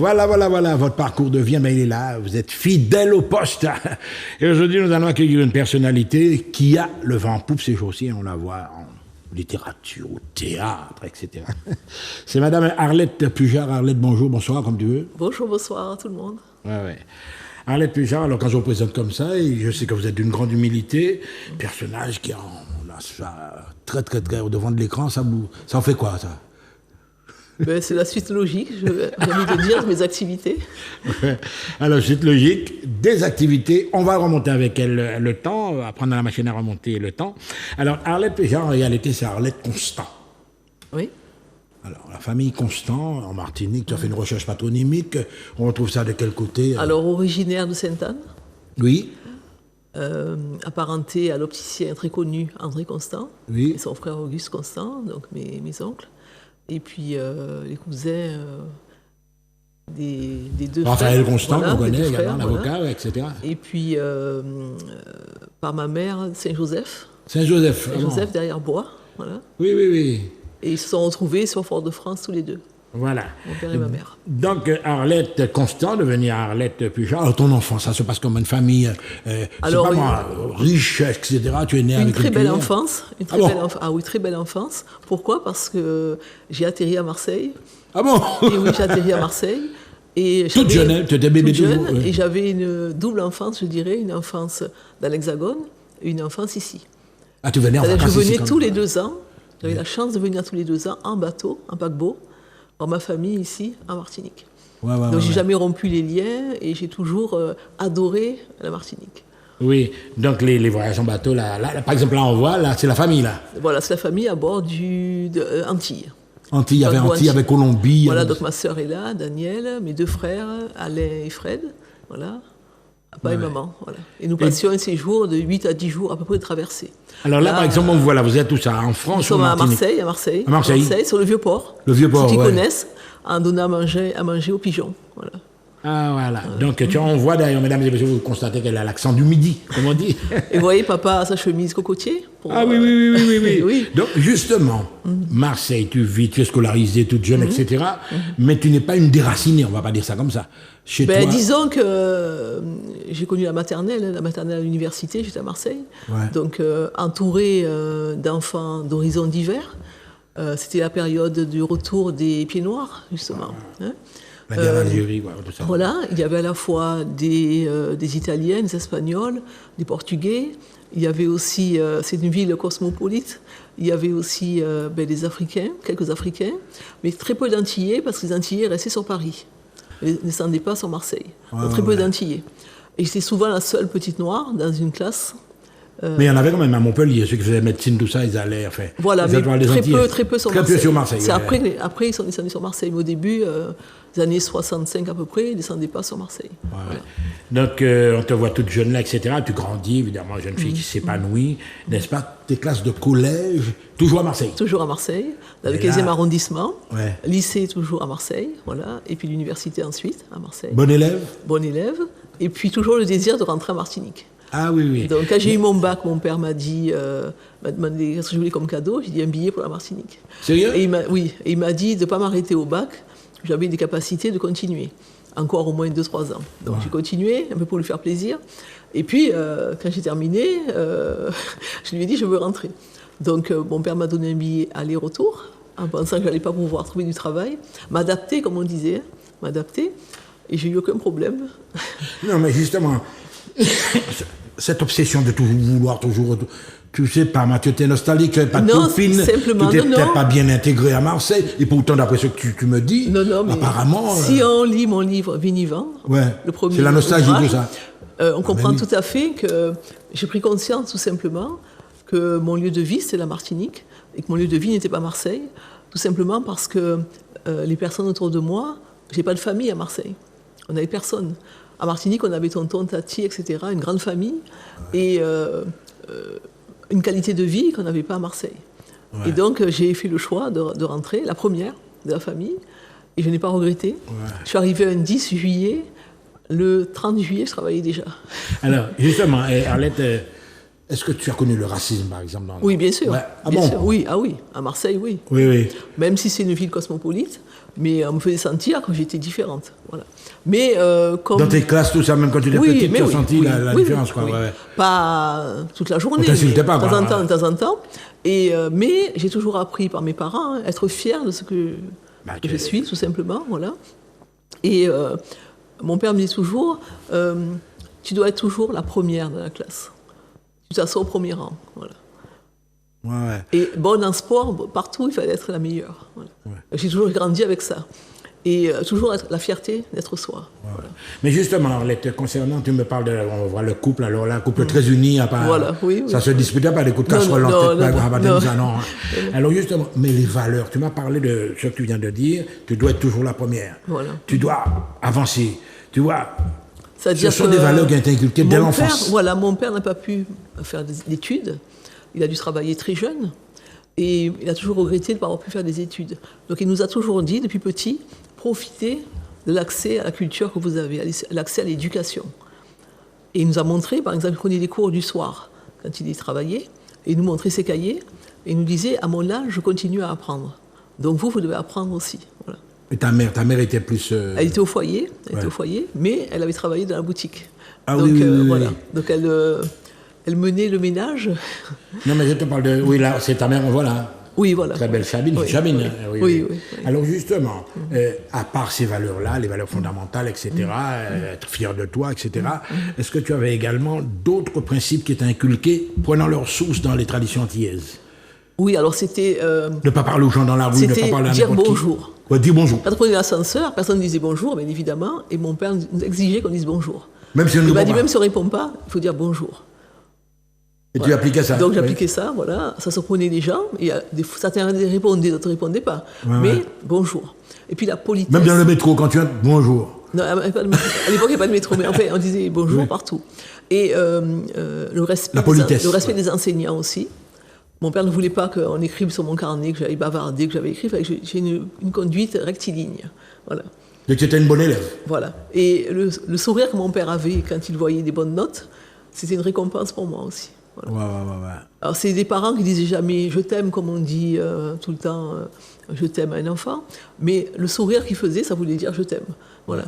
Voilà, votre parcours de vie, mais il est là, vous êtes fidèle au poste. Et aujourd'hui, nous allons accueillir une personnalité qui a le vent en poupe ces jours-ci, on la voit en littérature, au théâtre, etc. C'est Madame Arlette Pujard. Arlette, bonjour, bonsoir, comme tu veux. Bonjour, bonsoir à tout le monde. Ouais. Arlette Pujard, alors quand je vous présente comme ça, et je sais que vous êtes d'une grande humilité, personnage qui on a ça très au devant de l'écran, ça en fait quoi, ça? Ben, c'est la suite logique, j'ai envie de dire, de mes activités. Ouais. Alors, suite logique, des activités. On va remonter avec elle le temps, apprendre à la machine à remonter le temps. Alors, Arlette Pujard, en réalité, c'est Arlette Constant. Oui. Alors, la famille Constant, en Martinique, tu as fait une recherche patronymique. On retrouve ça de quel côté? Alors, originaire de Sainte-Anne. Oui. Apparenté à l'opticien très connu André Constant. Oui. Et son frère Auguste Constant, donc mes oncles. Et puis les cousins des deux Raphaël frères. Constant, voilà, qu'on connaît frères, également, l'avocat, voilà. etc. Et puis, par ma mère, Saint-Joseph. Saint-Joseph. Saint-Joseph derrière Bois, voilà. Oui. Et ils se sont retrouvés sur Fort-de-France tous les deux. Voilà. Mon père et ma mère. Donc, Arlette Constant, devenir Arlette Pujard. Alors, ton enfance, ça se passe comme une famille, alors, c'est pas moi, riche, etc. Tu es né avec une très belle cuillère. enfance. Ah oui, très belle enfance. Pourquoi? Parce que j'ai atterri à Marseille. Ah bon? Et oui, j'ai atterri à Marseille. Et toute jeune, tu étais bébé toute jeune, toujours. Et j'avais une double enfance, je dirais, une enfance dans l'Hexagone et une enfance ici. Ah, tu venais en vacances Je venais ici, tous les 2 ans. J'avais la chance de venir tous les 2 ans en bateau, en paquebot, voir ma famille ici, en Martinique. Donc j'ai jamais rompu les liens et j'ai toujours adoré la Martinique. Oui, donc les voyages en bateau, là, par exemple, là, on voit, là, c'est la famille, là. Voilà, c'est la famille à bord Antilles. Antilles, avec Colombie. Voilà, donc ma sœur est là, Daniel, mes 2 frères, Alain et Fred, voilà, papa et maman, voilà. Et nous passions un séjour de 8 à 10 jours à peu près de traversée. Alors là, par exemple, on voit, là, vous êtes où ça? En France? Nous sommes à Marseille, À Marseille, sur le Vieux-Port. Le Vieux-Port, ceux qui connaissent, en donnant à manger aux pigeons, voilà. Ah, voilà. Donc, on voit d'ailleurs, mesdames et messieurs, vous constatez qu'elle a l'accent du midi, comme on dit. Et vous voyez, papa a sa chemise cocotier. Oui. Donc, justement, Marseille, tu es scolarisée toute jeune, etc. Mais tu n'es pas une déracinée, on ne va pas dire ça comme ça. Chez toi... Disons que j'ai connu la maternelle à l'université, j'étais à Marseille. Ouais. Donc, entourée d'enfants d'horizons divers. C'était la période du retour des Pieds Noirs, justement. Hein. La guerre d'Algérie, quoi, tout ça. Voilà, il y avait à la fois des Italiens, des Espagnols, des Portugais. Il y avait aussi, c'est une ville cosmopolite, il y avait aussi des Africains, quelques Africains, mais très peu d'Antillais, parce que les Antillais restaient sur Paris. Ils ne descendaient pas sur Marseille. Donc, très peu d'Antillais. Et j'étais souvent la seule petite noire dans une classe. Mais il y en avait quand même à Montpellier, ceux qui faisaient médecine, tout ça, ils allaient, enfin... Voilà, mais très peu sur Marseille. Très peu sur Marseille. C'est après, ils sont descendus sur Marseille. Mais au début, les années 65 à peu près, ils ne descendaient pas sur Marseille. Ouais. Voilà. Donc, on te voit toute jeune là, etc. Tu grandis, évidemment, jeune fille qui s'épanouit, n'est-ce pas? Tes classes de collège, toujours à Marseille? Toujours à Marseille, dans le 15e arrondissement. Ouais. Lycée, toujours à Marseille, voilà. Et puis l'université ensuite, à Marseille. Bon élève? Bon élève. Et puis toujours le désir de rentrer à Martinique. Ah oui. Donc quand j'ai eu mon bac, mon père m'a dit, m'a demandé ce que je voulais comme cadeau. J'ai dit un billet pour la Martinique. Sérieux? Et il m'a dit de ne pas m'arrêter au bac. J'avais des capacités de continuer. Encore au moins 2-3 ans. Donc j'ai continué, un peu pour lui faire plaisir. Et puis, quand j'ai terminé, je lui ai dit, je veux rentrer. Donc mon père m'a donné un billet aller-retour, en pensant que je n'allais pas pouvoir trouver du travail. M'adapter, comme on disait, m'adapter. Et j'ai eu aucun problème. Non, mais justement... cette obsession de toujours, tu sais pas, Mathieu, tu es nostalgique, tu n'avais pas de copine, tu n'étais pas bien intégré à Marseille, et pourtant, d'après ce que tu me dis, apparemment... Si on lit mon livre Vinivant, le premier, c'est la nostalgie de ça. On comprend tout à fait que j'ai pris conscience, tout simplement, que mon lieu de vie, c'était la Martinique, et que mon lieu de vie n'était pas Marseille, tout simplement parce que les personnes autour de moi, j'ai pas de famille à Marseille, on n'avait personne. À Martinique, on avait tonton, tati, etc., une grande famille, et une qualité de vie qu'on n'avait pas à Marseille. Ouais. Et donc, j'ai fait le choix de rentrer, la première de la famille, et je n'ai pas regretté. Ouais. Je suis arrivée un 10 juillet, le 30 juillet, je travaillais déjà. Alors, justement, Arlette, Est-ce que tu as connu le racisme, par exemple Oui, bien sûr. Ouais. Ah bien bon sûr. Oui, ah oui, à Marseille, oui. Oui, oui. Même si c'est une ville cosmopolite, mais on me faisait sentir que j'étais différente. Voilà. Mais comme... Dans tes classes, tout ça, même quand tu étais petite, tu as senti la différence, quoi. Oui. Ouais. Pas toute la journée, On t'insultait mais pas, quoi. de temps en temps. Et, mais j'ai toujours appris par mes parents à être fière de ce que je suis, tout simplement. Voilà. Et mon père me dit toujours, tu dois être toujours la première de la classe. Tu t'assois au premier rang. Voilà. Ouais. Et bon, en sport, partout, il fallait être la meilleure. Voilà. Ouais. J'ai toujours grandi avec ça. Et toujours la fierté d'être soi. Ouais. Voilà. Mais justement, concernant, tu me parles de on voit le couple, alors là, un couple très uni, voilà, ça se disputait pas des coups de casserole en tête, non. Alors justement, mais les valeurs, tu m'as parlé de ce que tu viens de dire, tu dois être toujours la première. Voilà. Tu dois avancer, tu vois. Ce sont des valeurs qui ont été inculquées dès l'enfance. Voilà, mon père n'a pas pu faire d'études. Il a dû travailler très jeune. Et il a toujours regretté de ne pas avoir pu faire des études. Donc il nous a toujours dit, depuis petit, profitez de l'accès à la culture que vous avez, l'accès à l'éducation. Et il nous a montré, par exemple, il prenait des cours du soir, quand il y travaillait, et il nous montrait ses cahiers, et il nous disait, à mon âge, je continue à apprendre. Donc vous devez apprendre aussi. Voilà. Et ta mère était plus... Elle était au foyer, mais elle avait travaillé dans la boutique. Ah donc, oui, voilà. Oui. Donc elle menait le ménage. Non, mais je te parle de... Oui, là, c'est ta mère, voilà. Oui, voilà. Très belle Sabine. Oui. Sabine. Oui. Alors justement, à part ces valeurs-là, les valeurs fondamentales, etc., être fier de toi, etc., est-ce que tu avais également d'autres principes qui étaient inculqués, prenant leur source dans les traditions antillaises? Oui, alors c'était... ne pas parler aux gens dans la rue, ne pas parler à dire n'importe bonjour. Ouais, dire bonjour. Quand on prenait l'ascenseur, personne ne disait bonjour, bien évidemment, et mon père nous exigeait qu'on dise bonjour. Même si on ne m'a dit, même si on ne répond pas, il faut dire bonjour. Et voilà. Tu appliquais ça? Donc j'appliquais ça, voilà. Ça surprenait les gens. Et certains répondaient, d'autres ne répondaient pas. Mais bonjour. Et puis la politesse. Même dans le métro, quand tu entres, bonjour. Non, à l'époque, il n'y avait pas de métro, mais en fait, on disait bonjour partout. Et le respect des enseignants aussi. Mon père ne voulait pas qu'on écrive sur mon carnet, que j'avais bavardé, que j'avais écrit. J'ai une conduite rectiligne. Voilà. Donc tu étais une bonne élève. Voilà. Et le sourire que mon père avait quand il voyait des bonnes notes, c'était une récompense pour moi aussi. Voilà. Ouais. Alors c'est des parents qui disaient jamais je t'aime comme on dit tout le temps je t'aime à un enfant, mais le sourire qu'il faisait ça voulait dire je t'aime. Voilà.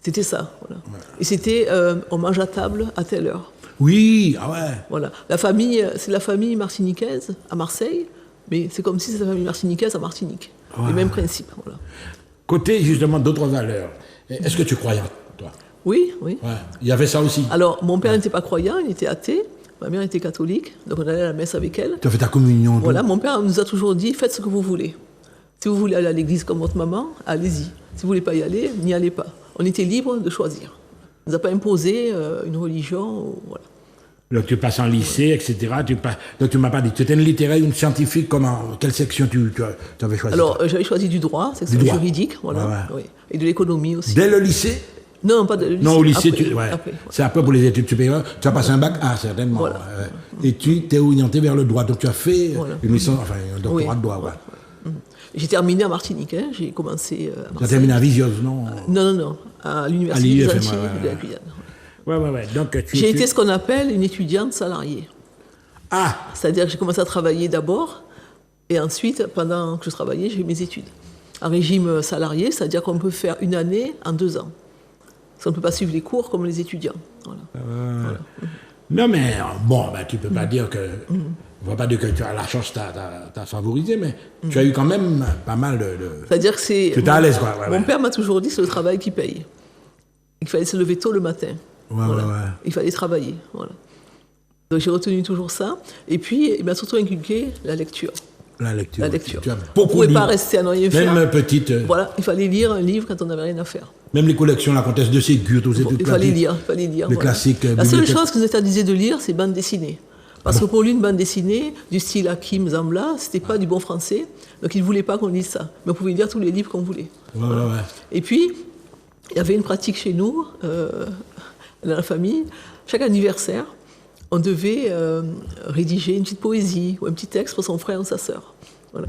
C'était ça. Voilà. Ouais. Et c'était on mange à table à telle heure. Oui, ah ouais. Voilà. La famille, c'est la famille martiniquaise à Marseille, mais c'est comme si c'était la famille martiniquaise à Martinique. Ouais. Les mêmes principes. Voilà. Côté justement d'autres valeurs, est-ce que tu croyais toi? Oui. Ouais. Il y avait ça aussi. Alors mon père n'était pas croyant, il était athée. Ma mère était catholique, donc on allait à la messe avec elle. Tu as fait ta communion. Voilà, mon père nous a toujours dit, faites ce que vous voulez. Si vous voulez aller à l'église comme votre maman, allez-y. Si vous ne voulez pas y aller, n'y allez pas. On était libre de choisir. On ne nous a pas imposé une religion. Voilà. Donc tu passes en lycée, etc. Donc tu ne m'as pas dit, tu étais une littéraire, une scientifique, quelle section tu avais choisi? Alors j'avais choisi du droit, section juridique, voilà, oui. Et de l'économie aussi. Dès le lycée? Non, pas de lycée. Non, au lycée, après, c'est après pour les études supérieures. Tu as passé un bac A, certainement. Voilà. Et tu t'es orienté vers le droit. Donc tu as fait une licence, un doctorat de droit. J'ai terminé à Martinique, j'ai commencé à Marseille. Tu as terminé à Vizioz, non? Non, à l'université des Antilles de la Guyane. Donc, j'ai été ce qu'on appelle une étudiante salariée. Ah! C'est-à-dire que j'ai commencé à travailler d'abord, et ensuite, pendant que je travaillais, j'ai eu mes études. Un régime salarié, c'est-à-dire qu'on peut faire une année en 2 ans. Parce qu'on ne peut pas suivre les cours comme les étudiants. Voilà. Non, mais bon, tu ne peux pas dire que... On ne va pas dire que la chance t'a favorisé, mais tu as eu quand même pas mal de... C'est-à-dire que c'est... Tu es à l'aise, quoi. Mon père m'a toujours dit, c'est le travail qui paye. Il fallait se lever tôt le matin. Il fallait travailler. Voilà. Donc j'ai retenu toujours ça. Et puis, il m'a surtout inculqué la lecture. La lecture. On ne pouvait pas rester à ne rien faire. Même petite... Voilà, il fallait lire un livre quand on n'avait rien à faire. Même les collections, la comtesse de Ségur, tous ces trucs. Il fallait lire. Les classiques. La seule chose que nous interdisait de lire, c'est bande dessinée. Parce que pour lui, une bande dessinée, du style Hakim Zambla, c'était pas du bon français. Donc il ne voulait pas qu'on lise ça. Mais on pouvait lire tous les livres qu'on voulait. Et puis, il y avait une pratique chez nous, dans la famille. Chaque anniversaire, on devait rédiger une petite poésie ou un petit texte pour son frère ou sa sœur. Voilà.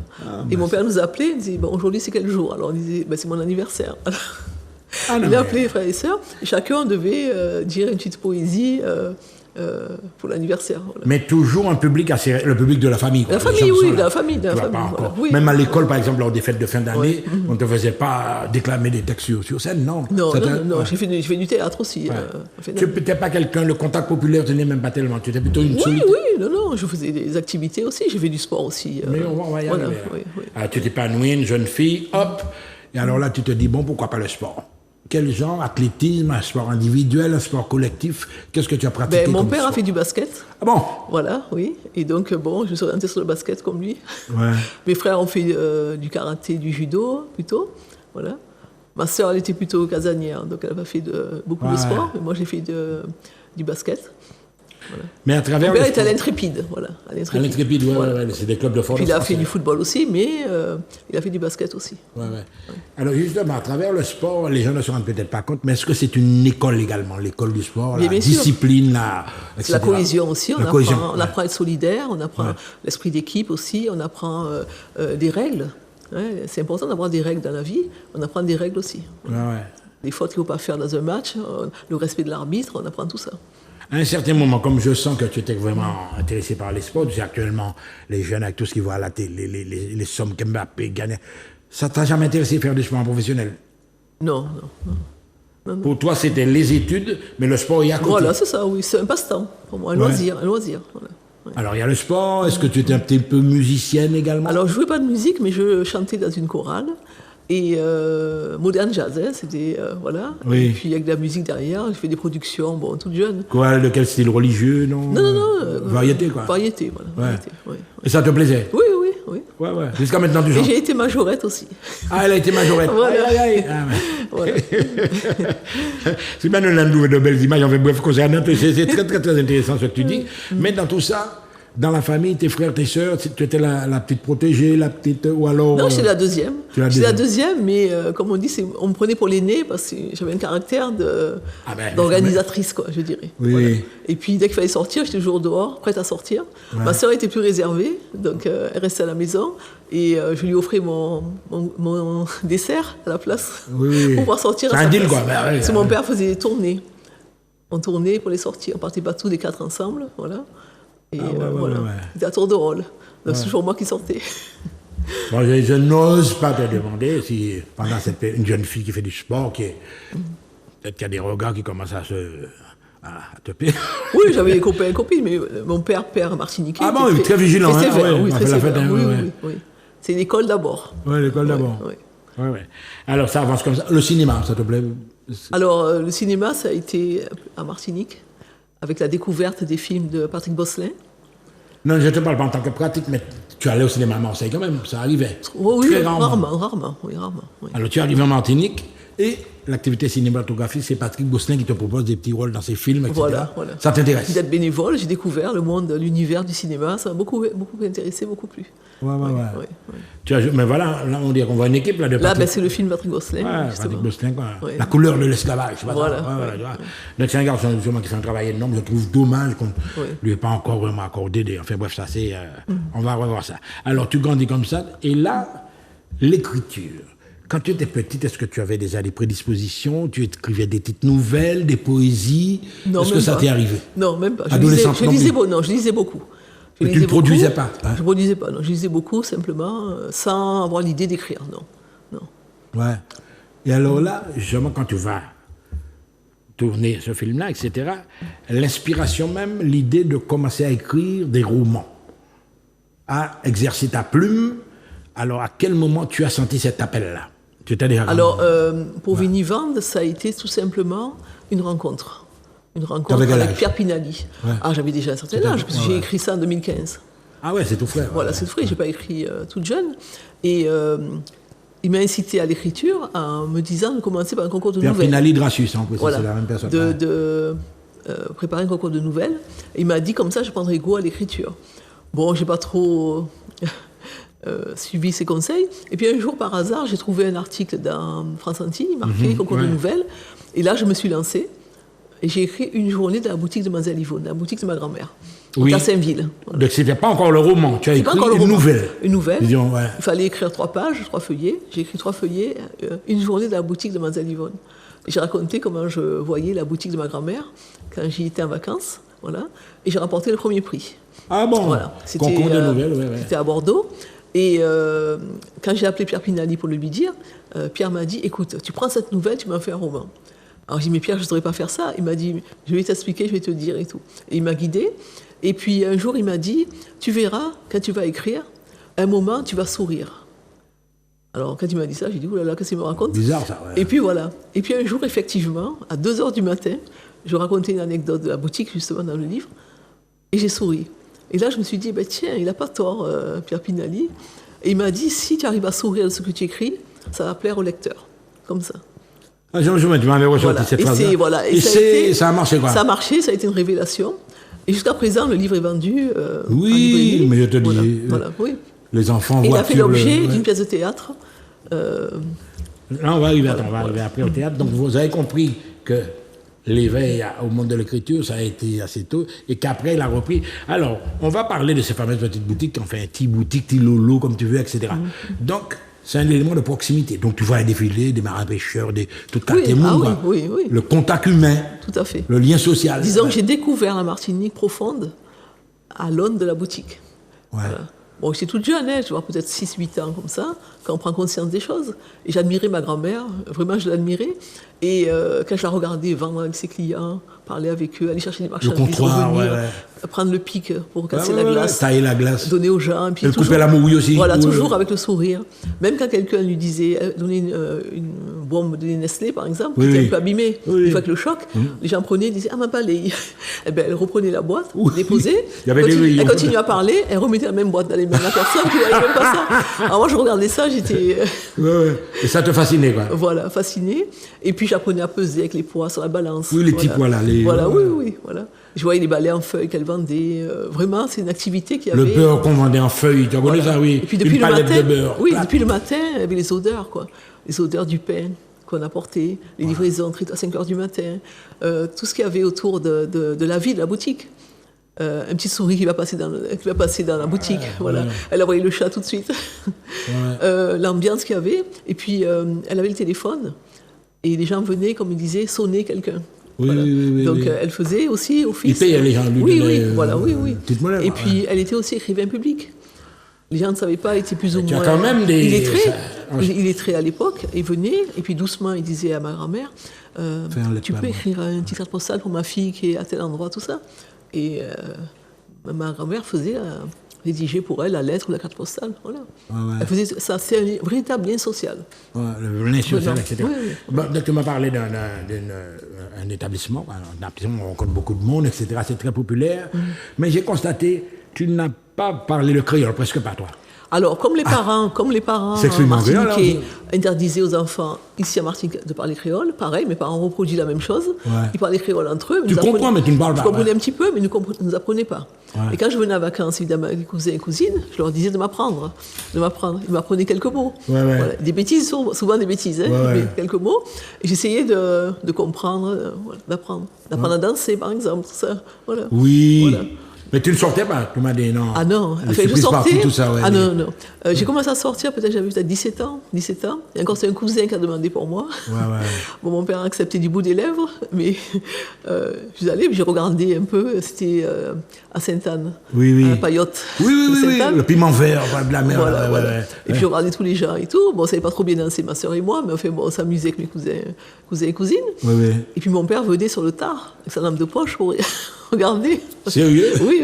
Et mon père nous appelait, il disait, aujourd'hui c'est quel jour? Alors on disait, c'est mon anniversaire. Il appelait les frères et sœurs, et chacun devait dire une petite poésie pour l'anniversaire. Voilà. Mais toujours un public assez... Le public de la famille. Quoi. La famille, oui, la famille. Voilà. Oui. Même à l'école, par exemple, lors des fêtes de fin d'année, on ne te faisait pas déclamer des textes sur scène, non? Non, j'ai fait du théâtre aussi. Tu n'étais pas quelqu'un, le contact populaire, tu n'es même pas tellement. Tu étais plutôt une solitaire. Oui, non, je faisais des activités aussi, j'ai fait du sport aussi. Mais on va y arriver. Oui. Tu t'épanouis, une jeune fille, hop, et alors là, tu te dis, bon, pourquoi pas le sport? Quel genre? Athlétisme, un sport individuel, un sport collectif? Qu'est-ce que tu as pratiqué? Mon père a fait du basket. Ah bon? Voilà, oui. Et donc, je me suis orientée sur le basket comme lui. Ouais. Mes frères ont fait du karaté, du judo, plutôt. Voilà. Ma sœur, elle était plutôt casanière, donc elle n'a pas fait beaucoup de sport. Mais moi, j'ai fait du basket. Voilà. Mais à travers. Mon père était à l'Intrépide, voilà. À l'Intrépide, ouais, c'est des clubs de force. Puis il a fait du football aussi, mais il a fait du basket aussi. Ouais. Alors justement, à travers le sport, les gens ne se rendent peut-être pas compte, mais est-ce que c'est une école également, l'école du sport, la discipline, c'est la cohésion aussi, on apprend à être solidaire, on apprend l'esprit d'équipe aussi, on apprend des règles. Ouais, c'est important d'avoir des règles dans la vie, on apprend des règles aussi. Ouais. Les fautes qu'il ne faut pas faire dans un match, le respect de l'arbitre, on apprend tout ça. À un certain moment, comme je sens que tu étais vraiment intéressé par les sports, tu sais, actuellement, les jeunes avec tout ce qu'ils voient à la télé, les sommes qu'Mbappé gagne, ça t'a jamais intéressé de faire du sport professionnel? Non. Pour toi, c'était les études, mais le sport y a côté. Voilà, c'est ça, oui, c'est un passe-temps pour moi, un loisir. Voilà. Ouais. Alors, il y a le sport, est-ce que tu étais un petit peu musicienne également? Alors, je ne jouais pas de musique, mais je chantais dans une chorale. Et moderne jazz, c'était, voilà. Oui. Et puis avec de la musique derrière, j'ai fait des productions, toute jeune. Chorale de quel style? Religieux, non? Non. Variété, quoi. Variété, voilà. Ouais. Variété, ouais. Et ça te plaisait? Oui. Ouais. Jusqu'à maintenant, tu chantes? Et j'ai été majorette aussi. Ah, elle a été majorette. Voilà. Aïe. Voilà. C'est bien de belles images, en fait, bref, concernant, c'est très, très, très intéressant ce que tu dis. Mais dans tout ça, dans la famille, tes frères, tes sœurs, tu étais la petite protégée, la petite... ou alors... Non, j'étais la deuxième. J'étais la deuxième, mais comme on dit, on me prenait pour l'aînée parce que j'avais un caractère d'organisatrice, quoi, je dirais. Oui. Voilà. Et puis, dès qu'il fallait sortir, j'étais toujours dehors, prête à sortir. Ouais. Ma sœur était plus réservée, donc elle restait à la maison. Et je lui offrais mon dessert à la place pour pouvoir sortir. C'est un deal, quoi. Parce que mon père faisait des tournées. On tournait pour les sortir. On partait pas tous les quatre ensemble, voilà. Et voilà. C'était à tour de rôle. Donc c'est toujours moi qui sortais. Bon, je n'ose pas te demander si, pendant une jeune fille qui fait du sport, peut-être qu'il y a des regards qui commencent à te payer. Oui, j'avais des copains et copines, mais mon père martiniquais. Ah bon, il est très vigilant. Très sévère, oui, très sévère. Oui. C'est l'école d'abord. Oui, l'école d'abord. Oui. Alors ça avance comme ça. Le cinéma, ça te plaît? Alors, le cinéma, ça a été à Martinique, avec la découverte des films de Patrick Bosselin. Non, je ne te parle pas en tant que pratique, mais tu allais au cinéma à Marseille quand même, ça arrivait. Oui, rarement. Oui. Alors tu arrives en Martinique et l'activité cinématographique, c'est Patrick Bosselin qui te propose des petits rôles dans ses films, etc. Voilà. Ça t'intéresse? D'être bénévole, j'ai découvert le monde, l'univers du cinéma, ça m'a beaucoup intéressé, beaucoup plu. Ouais. Mais voilà, là on dirait qu'on voit une équipe là de Patrick. Là, c'est le film Patrick Bosselin. Patrick Bosselin, quoi. Ouais. La couleur de l'esclavage. Voilà. Donc c'est un garçon justement qui fait un travail énorme. Je trouve dommage qu'on lui ait pas encore vraiment accordé enfin bref, ça c'est... On va revoir ça. Alors tu grandis comme ça, et là, l'écriture. Quand tu étais petite, est-ce que tu avais déjà des prédispositions? Tu écrivais des petites nouvelles, des poésies? Non, est-ce que ça t'est arrivé? Non, même pas. Je lisais beaucoup. Mais tu ne produisais pas? Je ne produisais pas, non. Je lisais beaucoup, simplement, sans avoir l'idée d'écrire, non. Ouais. Et alors là, justement, quand tu vas tourner ce film-là, etc., l'inspiration même, l'idée de commencer à écrire des romans, à exercer ta plume, alors à quel moment tu as senti cet appel-là? Alors, pour Vinivande, ça a été tout simplement une rencontre. Une rencontre avec Pierre Pinali. Ouais. Ah, j'avais déjà un certain âge, parce que j'ai écrit ça en 2015. Ah ouais, c'est tout frais. Voilà, c'est tout frais, je n'ai pas écrit toute jeune. Et il m'a incité à l'écriture en me disant de commencer par un concours de nouvelles. Pierre Pinali de Rassus, en plus, c'est la même personne. De préparer un concours de nouvelles. Et il m'a dit, comme ça, je prendrai goût à l'écriture. Bon, je n'ai pas trop... suivi ses conseils. Et puis un jour, par hasard, j'ai trouvé un article dans France Antilles, marqué concours de nouvelles. Et là, je me suis lancée. Et j'ai écrit une journée dans la boutique de Mlle Yvonne, dans la boutique de ma grand-mère, à Saint-Ville. Voilà. Donc c'était pas encore le roman, tu as écrit une nouvelle. Une nouvelle. Disons, Il fallait écrire 3 pages, 3 feuillets. J'ai écrit 3 feuillets, une journée dans la boutique de Mlle Yvonne. Et j'ai raconté comment je voyais la boutique de ma grand-mère quand j'y étais en vacances, Voilà. Et j'ai remporté le premier prix. Ah bon, Voilà. concours de nouvelles, ouais. C'était à Bordeaux. Et quand j'ai appelé Pierre Pinali pour lui dire, Pierre m'a dit, écoute, tu prends cette nouvelle, tu m'en fais un roman. Alors j'ai dit, mais Pierre, je ne devrais pas faire ça. Il m'a dit, je vais t'expliquer, je vais te dire et tout. Et il m'a guidé. Et puis un jour, il m'a dit, tu verras, quand tu vas écrire, un moment, tu vas sourire. Alors quand il m'a dit ça, j'ai dit, oulala, qu'est-ce qu'il me raconte? Bizarre ça, ouais. Et puis voilà. Et puis un jour, effectivement, à 2h du matin, je racontais une anecdote de la boutique, justement, dans le livre, et j'ai souri. Et là, je me suis dit, ben, tiens, il n'a pas tort, Pierre Pinali. Et il m'a dit, si tu arrives à sourire de ce que tu écris, ça va plaire au lecteur. Comme ça. Ah, tu m'avais ressorti cette phrase-là. Voilà. Ça a marché, quoi. Ça a marché, ça a été une révélation. Et jusqu'à présent, le livre est vendu. Oui, mais je te dis, voilà, oui. les enfants Et voient. il a fait l'objet d'une pièce de théâtre. Là, on va arriver après au théâtre. Donc, vous avez compris que l'éveil au monde de l'écriture, ça a été assez tôt, et qu'après, il a repris. Alors, on va parler de ces fameuses petites boutiques, enfin, petit boutique, petit lolo, comme tu veux, etc. Donc, c'est un élément de proximité. Donc, tu vois un défilé, des marins-pêcheurs, tout à tes mots. Oui. Le contact humain. Tout à fait. Le lien social. Disons que j'ai découvert la Martinique profonde à l'aune de la boutique. Ouais. Voilà. Bon, j'étais toute jeune, je vois peut-être 6-8 ans comme ça, quand on prend conscience des choses. Et j'admirais ma grand-mère, vraiment je l'admirais. Et quand je la regardais vendre avec ses clients, parler avec eux, aller chercher des marchandises, revenir, prendre le pic pour casser la glace, tailler la glace, donner aux gens. Puis elle coupait la mouille aussi. Voilà, toujours avec le sourire. Même quand quelqu'un lui disait, donnait une bombe de Nestlé par exemple, qui était un peu abîmée, une fois que le choc, les gens prenaient et disaient, ah ma palais. Eh ben, elle reprenait la boîte, déposait, elle continuait à parler, elle remettait la même boîte dans les mains de la personne, qui n'avait même pas ça. Alors moi je regardais ça, j'étais... Et ça te fascinait, quoi. Voilà, fascinée. Et puis j'apprenais à peser avec les poids sur la balance. Oui, les petits poids là. Voilà, oui, voilà. Je voyais les balais en feuilles qu'elle vendait. Vraiment, c'est une activité qui avait... Le beurre qu'on vendait en feuilles, tu as connu ça, oui. Et puis depuis une palette de beurre. Oui, depuis le matin, il y avait les odeurs, quoi. Les odeurs du pain qu'on apportait, les livraisons à 5h du matin, tout ce qu'il y avait autour de la vie, de la boutique. Un petit souris qui va passer dans la boutique, voilà. Elle a voyé le chat tout de suite. L'ambiance qu'il y avait. Et puis, elle avait le téléphone. Et les gens venaient, comme il disait, sonner quelqu'un. Oui. Donc, elle faisait aussi office. Il payait les gens, lui. Oui. Monnaie, et puis, elle était aussi écrivain public. Les gens ne savaient pas, il était plus ou moins... Tu as quand même des... Il est très à l'époque, il venait, et puis doucement, il disait à ma grand-mère, tu peux écrire une petite carte postale pour ma fille qui est à tel endroit, tout ça. Et ma grand-mère rédigeait pour elle la lettre ou la carte postale. Voilà. Elle faisait ça, c'est un véritable lien social. Le lien social, etc. Oui. Bon, donc, tu m'as parlé d'un établissement, on rencontre beaucoup de monde, etc. C'est très populaire. Mais j'ai constaté, tu n'as pas parlé le créole, presque pas, toi. Alors, comme les parents martiniquais interdisaient aux enfants ici à Martinique de parler créole, pareil, mes parents ont reproduit la même chose. Ils parlaient créole entre eux. Tu comprends, mais tu ne parles pas. Je comprenais un petit peu, mais ils ne nous apprenaient pas. Et quand je venais en vacances, évidemment, avec les cousins et cousines, je leur disais de m'apprendre. Ils m'apprenaient quelques mots. Voilà. Des bêtises, souvent des bêtises, mais quelques mots. Et j'essayais de comprendre, d'apprendre. D'apprendre à danser, par exemple, tout ça. Voilà. Oui. Voilà. Mais tu ne sortais pas, tu m'as dit non. Ah non, enfin, je sortais. Tout ça, non. J'ai commencé à sortir, j'avais peut-être 17 ans. Et encore, c'est un cousin qui a demandé pour moi. Bon, mon père a accepté du bout des lèvres, mais je suis allée, j'ai regardé un peu, c'était à Sainte-Anne, à la Paillote. Oui, le piment vert, de la mer. Voilà. Et puis je regardais tous les gens et tout. Bon, on ne savait pas trop bien danser, ma soeur et moi, mais enfin, bon, on s'amusait avec mes cousins et cousines. Et puis mon père venait sur le tard, avec sa lampe de poche pour regarder. Sérieux? Oui.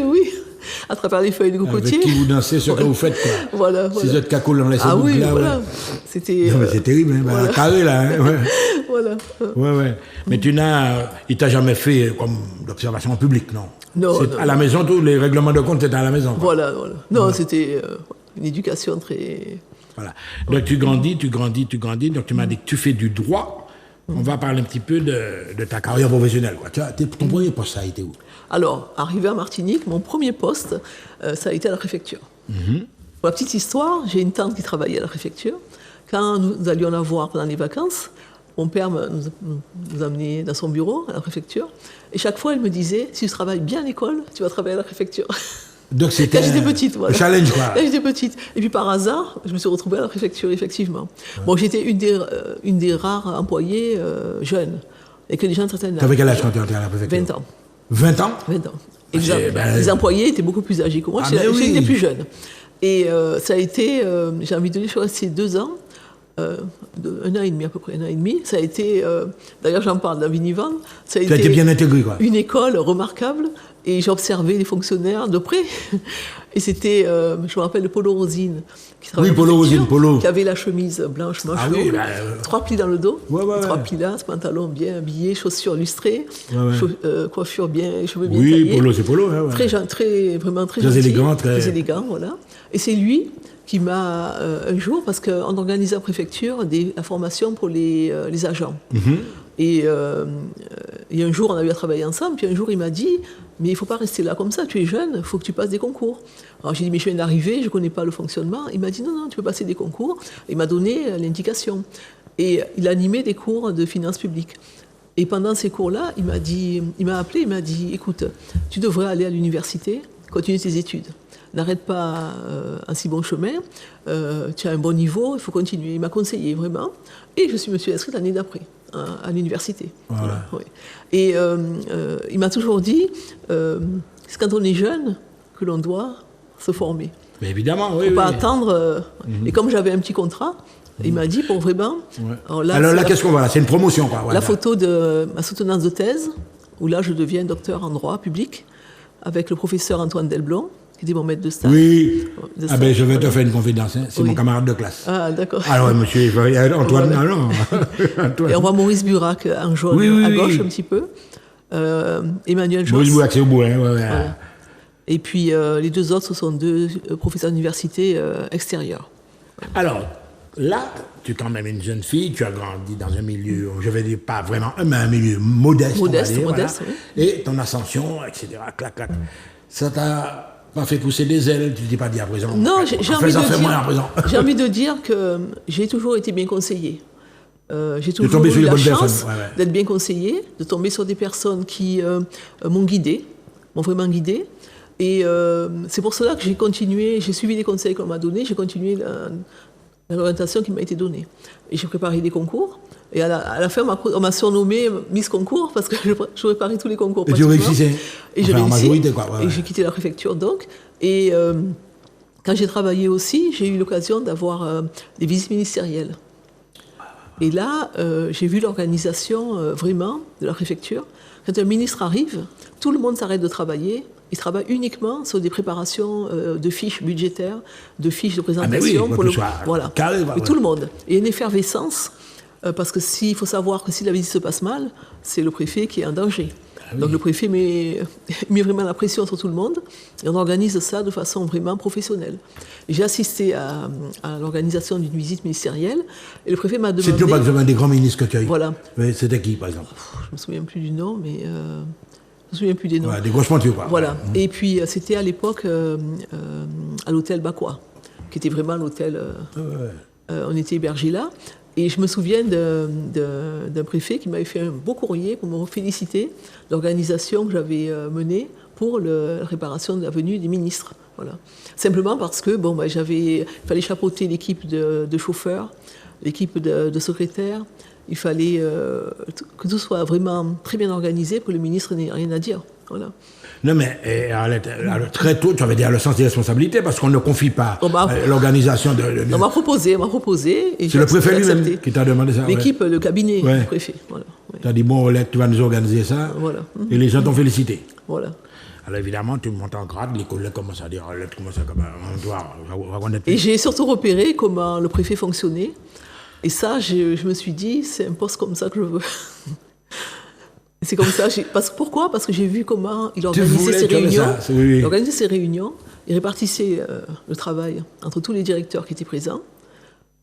À travers les feuilles de cocotier. Avec qui vous dansez, ce que vous faites, quoi. Voilà. Si vous êtes cacoule, on laisse là. Voilà. C'était... Non, mais c'est terrible, hein. Carré, là. Voilà. Mais il t'a jamais fait comme d'observation en public, non? Non. À la maison, tous les règlements de compte, c'était à la maison. Voilà. Non, c'était une éducation très... Voilà. Donc tu grandis. Donc tu m'as dit que tu fais du droit. On va parler un petit peu de ta carrière professionnelle, quoi. Ton premier poste, ça a été où? Alors, arrivé à Martinique, mon premier poste, ça a été à la préfecture. Pour la petite histoire, j'ai une tante qui travaillait à la préfecture. Quand nous allions la voir pendant les vacances, mon père nous amenait dans son bureau à la préfecture. Et chaque fois, elle me disait, si tu travailles bien à l'école, tu vas travailler à la préfecture. Donc c'était quand j'étais petite, voilà. Challenge, quoi. Quand j'étais petite. Et puis par hasard, je me suis retrouvée à la préfecture, effectivement. Bon, j'étais une des rares employées jeunes. Et que les gens de certaines... T'avais quel âge quand tu étais à la préfecture? 20 ans. 20 ans? 20 ans. Les employés étaient beaucoup plus âgés que moi. J'étais plus jeune. Et ça a été, j'ai envie de dire, je suis restée 2 ans. 1 an et demi à peu près, 1 an et demi. Ça a été, d'ailleurs j'en parle dans Vinivand, ça a été bien intégré, quoi. Une école remarquable et j'ai observé les fonctionnaires de près. Et c'était, je me rappelle de Polo Rosine, qui avait la chemise blanche moche, 3 plis dans le dos, 3 plis là, ce pantalon bien habillé, chaussures lustrées, coiffure bien, cheveux bien taillés. Oui, Polo, c'est Polo. Vraiment très gentil, très élégant, voilà. Et c'est lui qui m'a, un jour, parce qu'on organisait en préfecture la formation pour les agents. Et un jour, on a eu à travailler ensemble, puis un jour, il m'a dit, mais il ne faut pas rester là comme ça, tu es jeune, il faut que tu passes des concours. Alors j'ai dit, mais je viens d'arriver, je ne connais pas le fonctionnement. Il m'a dit, non, tu peux passer des concours. Il m'a donné l'indication. Et il animait des cours de finances publiques. Et pendant ces cours-là, il m'a appelé, il m'a dit, écoute, tu devrais aller à l'université, continuer tes études. N'arrête pas un si bon chemin, tu as un bon niveau, il faut continuer. Il m'a conseillé vraiment. Et je me suis inscrite l'année d'après, à l'université. Voilà. Ouais. Et il m'a toujours dit, c'est quand on est jeune que l'on doit se former. Mais évidemment, oui. Il ne faut pas attendre. Et comme j'avais un petit contrat, il m'a dit, pour vraiment... Ouais. Alors là, qu'est-ce qu'on voit là? C'est une promotion, quoi. La photo de ma soutenance de thèse, où là, je deviens docteur en droit public, avec le professeur Antoine Delblond, qui était mon maître de stage. Oui. Je vais te faire une confidence. Hein. C'est mon camarade de classe. Ah, d'accord. Alors, monsieur Antoine, non. Et on voit Maurice Burac en jaune, à gauche un petit peu. Emmanuel Josse. Maurice Burac, c'est au bout. Hein. Voilà. Et puis, les 2 autres, ce sont 2 professeurs d'université extérieurs. Alors, là, tu es quand même une jeune fille, tu as grandi dans un milieu, je ne vais dire pas vraiment, mais un milieu modeste. Modeste, voilà. Oui. Et ton ascension, etc., clac. Ça t'a pas fait pousser des ailes, tu ne t'es pas dit à présent. Non, j'ai envie de dire que j'ai toujours été bien conseillée. J'ai toujours eu la chance d'être bien conseillée, de tomber sur des personnes qui m'ont vraiment guidée. Et c'est pour cela que j'ai continué, j'ai suivi les conseils qu'on m'a donnés, j'ai continué l'orientation qui m'a été donnée. Et j'ai préparé des concours. Et à la fin, on m'a surnommée Miss Concours parce que je préparais tous les concours. Et tu réussissais. Et j'ai réussi. En majorité, quoi. Et j'ai quitté la préfecture, donc. Et quand j'ai travaillé aussi, j'ai eu l'occasion d'avoir des visites ministérielles. Et là, j'ai vu l'organisation vraiment de la préfecture. Quand un ministre arrive, tout le monde s'arrête de travailler. Il travaille uniquement sur des préparations de fiches budgétaires, de fiches de présentation. Voilà. Et tout le monde. Et il y a une effervescence, parce que il faut savoir que si la visite se passe mal, c'est le préfet qui est en danger. Donc le préfet met vraiment la pression sur tout le monde et on organise ça de façon vraiment professionnelle. J'ai assisté à l'organisation d'une visite ministérielle et le préfet m'a demandé... C'est toujours pas un des grands ministres que tu as eu. Voilà. C'était qui, par exemple? Je ne me souviens plus du nom, mais... je ne me souviens plus des noms. Ouais, des grosses pointures, quoi. Voilà. Et puis c'était à l'époque à l'hôtel Bakwa, qui était vraiment l'hôtel... on était hébergés là. Et je me souviens d'un préfet qui m'avait fait un beau courrier pour me féliciter de l'organisation que j'avais menée pour la réparation de la venue des ministres. Voilà. Simplement parce que il fallait chapeauter l'équipe de chauffeurs, l'équipe de secrétaires. Il fallait que tout soit vraiment très bien organisé pour que le ministre n'ait rien à dire. Voilà. Non, mais très tôt, tu avais déjà le sens des responsabilités parce qu'on ne confie pas l'organisation de... On m'a proposé. C'est le préfet lui-même qui t'a demandé ça. L'équipe, le cabinet du préfet. Voilà. Tu as dit, bon, Olette, tu vas nous organiser ça. Voilà. Et les gens t'ont félicité. Voilà. Alors évidemment, tu montes en grade, les collègues commencent à dire, Olette, comment ça, on doit reconnaître. Et j'ai surtout repéré comment le préfet fonctionnait. Et ça, je me suis dit, c'est un poste comme ça que je veux. C'est comme ça. Pourquoi? Parce que j'ai vu comment il organisait ses réunions. Il organisait ses réunions, il répartissait le travail entre tous les directeurs qui étaient présents,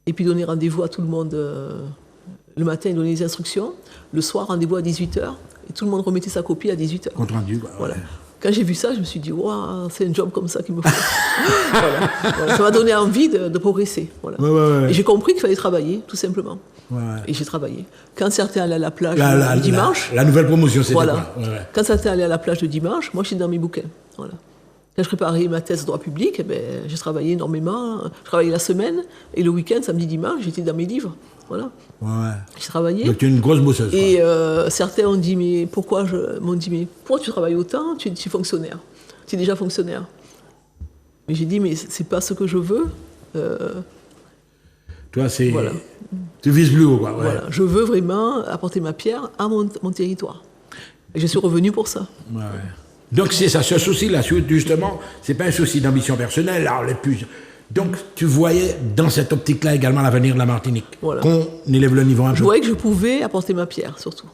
et puis donnait rendez-vous à tout le monde. Le matin, il donnait les instructions. Le soir, rendez-vous à 18h. Et tout le monde remettait sa copie à 18h. Compte rendu, quoi. Voilà. Quand j'ai vu ça, je me suis dit, waouh, c'est un job comme ça qu'il me faut. Voilà. Ça m'a donné envie de progresser. Voilà. Et j'ai compris qu'il fallait travailler, tout simplement. Et j'ai travaillé. Quand certains allaient à la plage le dimanche... La nouvelle promotion, c'était quoi? Quand certains allaient à la plage le dimanche, moi, j'étais dans mes bouquins. Voilà. Quand je préparais ma thèse de droit public, j'ai travaillé énormément. Je travaillais la semaine, et le week-end, samedi, dimanche, j'étais dans mes livres. Voilà. Ouais. J'ai travaillé. Donc tu es une grosse bosseuse. Quoi. Et certains m'ont dit, mais pourquoi tu travailles autant? Tu es fonctionnaire. Tu es déjà fonctionnaire. Mais j'ai dit, mais c'est pas ce que je veux. Toi, c'est... Voilà. Tu vises plus haut, quoi. Ouais. Voilà. Je veux vraiment apporter ma pierre à mon territoire. Et je suis revenu pour ça. Ouais. Donc c'est ça, ce souci-là, justement, c'est pas un souci d'ambition personnelle. Alors, donc tu voyais dans cette optique-là également l'avenir de la Martinique. Voilà. Qu'on élève le niveau un peu. Je voyais que je pouvais apporter ma pierre, surtout.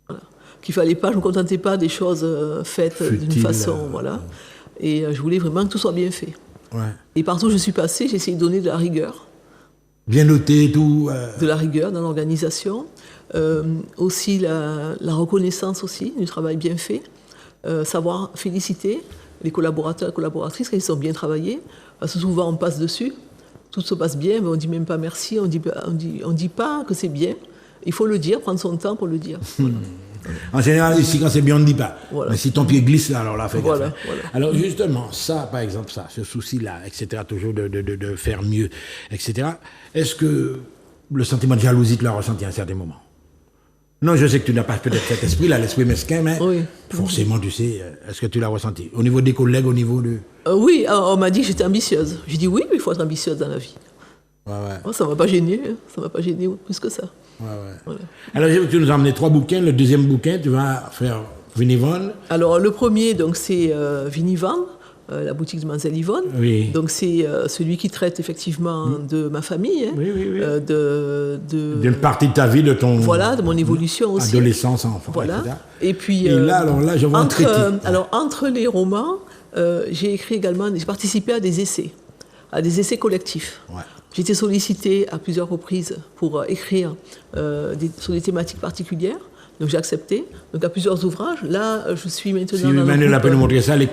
Voilà. Qu'il fallait pas, je ne me contentais pas des choses faites d'une façon, voilà. Et je voulais vraiment que tout soit bien fait. Ouais. Et partout où je suis passée, j'ai essayé de donner de la rigueur. Bien noté, tout. De la rigueur dans l'organisation. Aussi la reconnaissance aussi du travail bien fait. Savoir féliciter les collaborateurs et collaboratrices quand ils ont bien travaillé. Parce que souvent on passe dessus, tout se passe bien, mais on ne dit même pas merci, on dit pas que c'est bien. Il faut le dire, prendre son temps pour le dire. Voilà. En général, ici, quand c'est bien, on ne dit pas. Voilà. Mais si ton pied glisse, là, alors là, fais gaffe. Voilà. Alors justement, ça, par exemple, ça, ce souci-là, etc., toujours de faire mieux, etc., est-ce que le sentiment de jalousie, tu l'as ressenti à un certain moment? Non, je sais que tu n'as pas peut-être cet esprit-là, l'esprit mesquin, mais oui. Forcément, tu sais, est-ce que tu l'as ressenti? Au niveau des collègues, au niveau de... Oui, on m'a dit que j'étais ambitieuse. J'ai dit oui, mais il faut être ambitieuse dans la vie. Ouais. Moi, ça ne m'a pas gêné, ça ne m'a pas gêné plus que ça. Ouais. Voilà. Alors, tu nous as emmené 3 bouquins. Le deuxième bouquin, tu vas faire Vinivon. Alors, le premier, donc, c'est Vinivon, la boutique de Mademoiselle Yvonne. Oui. Donc, c'est celui qui traite effectivement de ma famille. Hein, oui. D'une partie de ta vie, de ton... Voilà, de mon évolution aussi. Adolescence, enfant, voilà. etc. Et puis... là, je vois un critique. Alors, entre les romans, j'ai écrit également... J'ai participé à des essais collectifs. Ouais. J'ai été sollicitée à plusieurs reprises pour écrire sur des thématiques particulières. Donc j'ai accepté. Donc à plusieurs ouvrages. Là, je suis maintenant dans Emmanuel a pu nous montrer ça, les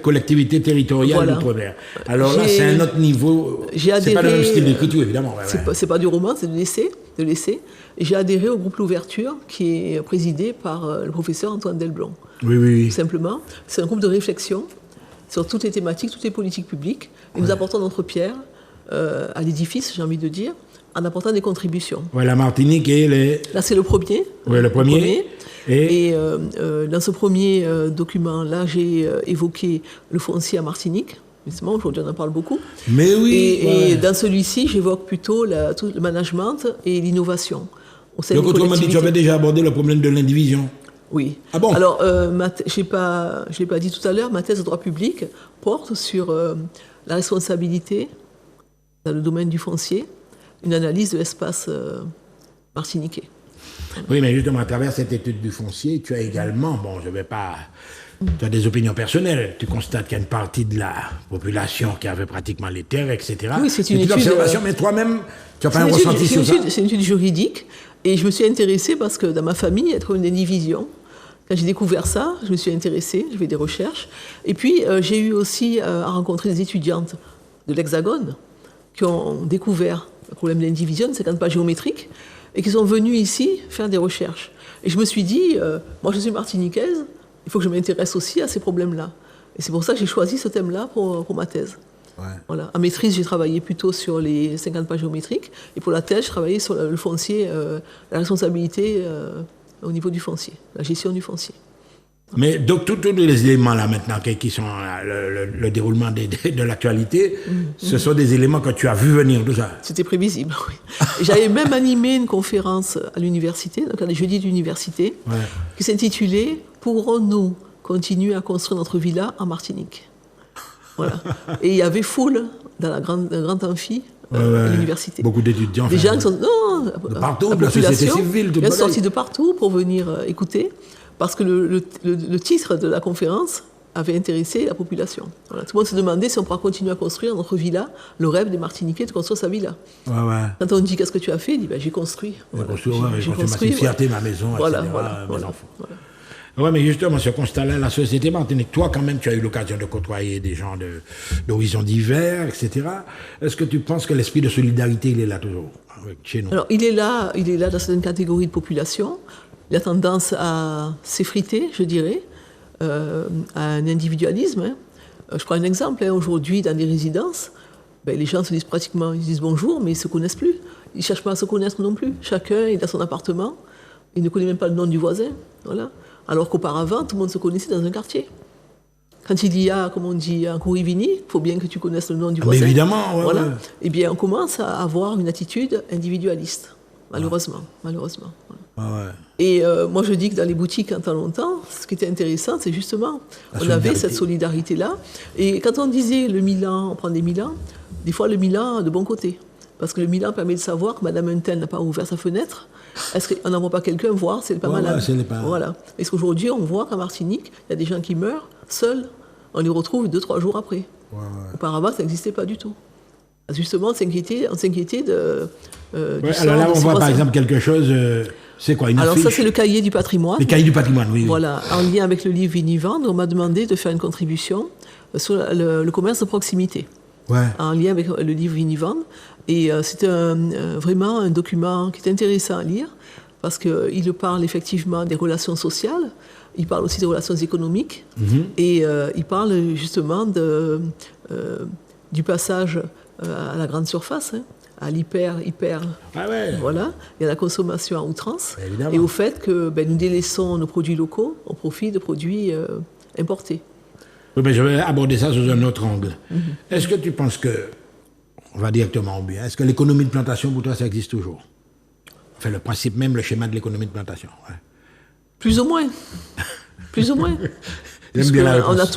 collectivités territoriales d'outre-mer. Alors là, c'est un autre niveau. C'est pas le même style d'écriture, évidemment. C'est pas du roman, c'est de l'essai. Et j'ai adhéré au groupe L'Ouverture, qui est présidé par le professeur Antoine Delblon. Oui. Tout simplement. C'est un groupe de réflexion sur toutes les thématiques, toutes les politiques publiques. Et nous apportons notre pierre à l'édifice, j'ai envie de dire, en apportant des contributions. Ouais, la Martinique et les... Là, c'est le premier. Oui, le premier. Et dans ce premier document-là, j'ai évoqué le foncier à Martinique. Justement, aujourd'hui, on en parle beaucoup. Mais oui. Et dans celui-ci, j'évoque plutôt tout le management et l'innovation. Donc, autrement dit, tu avais déjà abordé le problème de l'indivision. Oui. Ah bon? Alors, je l'ai pas dit tout à l'heure, ma thèse de droit public porte sur la responsabilité dans le domaine du foncier, une analyse de l'espace martiniquais. Oui, mais justement, à travers cette étude du foncier, tu as également, tu as des opinions personnelles. Tu constates qu'il y a une partie de la population qui avait pratiquement les terres, etc. Oui, c'est une observation, mais toi-même, tu n'as pas un ressenti sur ça? C'est une étude juridique, et je me suis intéressée parce que dans ma famille, il y a trop une division. Quand j'ai découvert ça, je me suis intéressée, j'ai fait des recherches. Et puis, j'ai eu aussi à rencontrer des étudiantes de l'Hexagone qui ont découvert le problème de l'indivision, c'est quand même pas géométrique, et qui sont venus ici faire des recherches. Et je me suis dit, moi je suis martiniquaise, il faut que je m'intéresse aussi à ces problèmes-là. Et c'est pour ça que j'ai choisi ce thème-là pour ma thèse. Ouais. Voilà. En maîtrise, j'ai travaillé plutôt sur les 50 pas géométriques, et pour la thèse, je travaillais sur le foncier, la responsabilité au niveau du foncier, la gestion du foncier. Mais donc tous les éléments là maintenant qui sont le déroulement de l'actualité, ce sont des éléments que tu as vu venir déjà. C'était prévisible, oui. J'avais même animé une conférence à l'université, donc les jeudis d'université, qui s'intitulait « Pourrons-nous continuer à construire notre villa en Martinique ?» Voilà. Et il y avait foule dans le grand amphi à l'université. Beaucoup d'étudiants. Des gens qui sont de partout, de la société civile, ils sont sortis de partout pour venir écouter. Parce que le titre de la conférence avait intéressé la population. Voilà. Tout le monde se demandait si on pourra continuer à construire notre villa, le rêve des Martiniquais de construire sa villa. Ouais. Quand on dit qu'est-ce que tu as fait, il dit j'ai construit. J'ai construit ma fierté, ma maison, etc. Mes enfants. Oui, mais justement, ce constat-là, la société martinique, toi quand même, tu as eu l'occasion de côtoyer des gens d'horizons divers, etc. Est-ce que tu penses que l'esprit de solidarité, il est là toujours chez nous? Alors, il est là dans certaines catégories de population. Il a tendance à s'effriter, je dirais, à un individualisme. Je prends un exemple. Aujourd'hui, dans des résidences, ben, les gens se disent pratiquement, ils disent bonjour, mais ils ne se connaissent plus. Ils ne cherchent pas à se connaître non plus. Chacun est dans son appartement, il ne connaît même pas le nom du voisin. Voilà. Alors qu'auparavant, tout le monde se connaissait dans un quartier. Quand il y a, comme on dit, un Courivini, il faut bien que tu connaisses le nom du voisin. Mais évidemment, ouais, voilà. ouais. Eh bien, on commence à avoir une attitude individualiste, malheureusement. Malheureusement. Voilà. Ouais, ouais. Et moi, je dis que dans les boutiques, en temps longtemps, ce qui était intéressant, c'est justement, on avait cette solidarité-là. Et quand on disait le Milan, on prend des Milans, des fois le Milan a de bons côtés. Parce que le Milan permet de savoir que Madame Untel n'a pas ouvert sa fenêtre. Est-ce qu'on n'envoie pas quelqu'un voir si elle n'est pas malade? Voilà. Est-ce qu'aujourd'hui, on voit qu'en Martinique, il y a des gens qui meurent seuls, on les retrouve 2-3 jours après. Ouais. Auparavant, ça n'existait pas du tout. Justement, on s'inquiétait de... Ouais, alors là, on voit par exemple quelque chose... c'est quoi, une Alors affiche? Ça, c'est le cahier du patrimoine. Le cahier du patrimoine, oui. Voilà. En lien avec le livre Vinivendre, on m'a demandé de faire une contribution sur le commerce de proximité. Ouais. En lien avec le livre Vinivendre. Et c'est vraiment un document qui est intéressant à lire parce qu'il parle effectivement des relations sociales, il parle aussi des relations économiques et il parle justement du passage à la grande surface, hein, à l'hyper. Ah ouais. Voilà. Il y a la consommation à outrance Évidemment. et au fait que nous délaissons nos produits locaux au profit de produits importés. Oui, mais je vais aborder ça sous un autre angle. Est-ce que tu penses que, on va directement au but, est-ce que l'économie de plantation, pour toi, ça existe toujours? Enfin, le principe même, le schéma de l'économie de plantation. Ouais. Plus ou moins. Plus ou moins. On a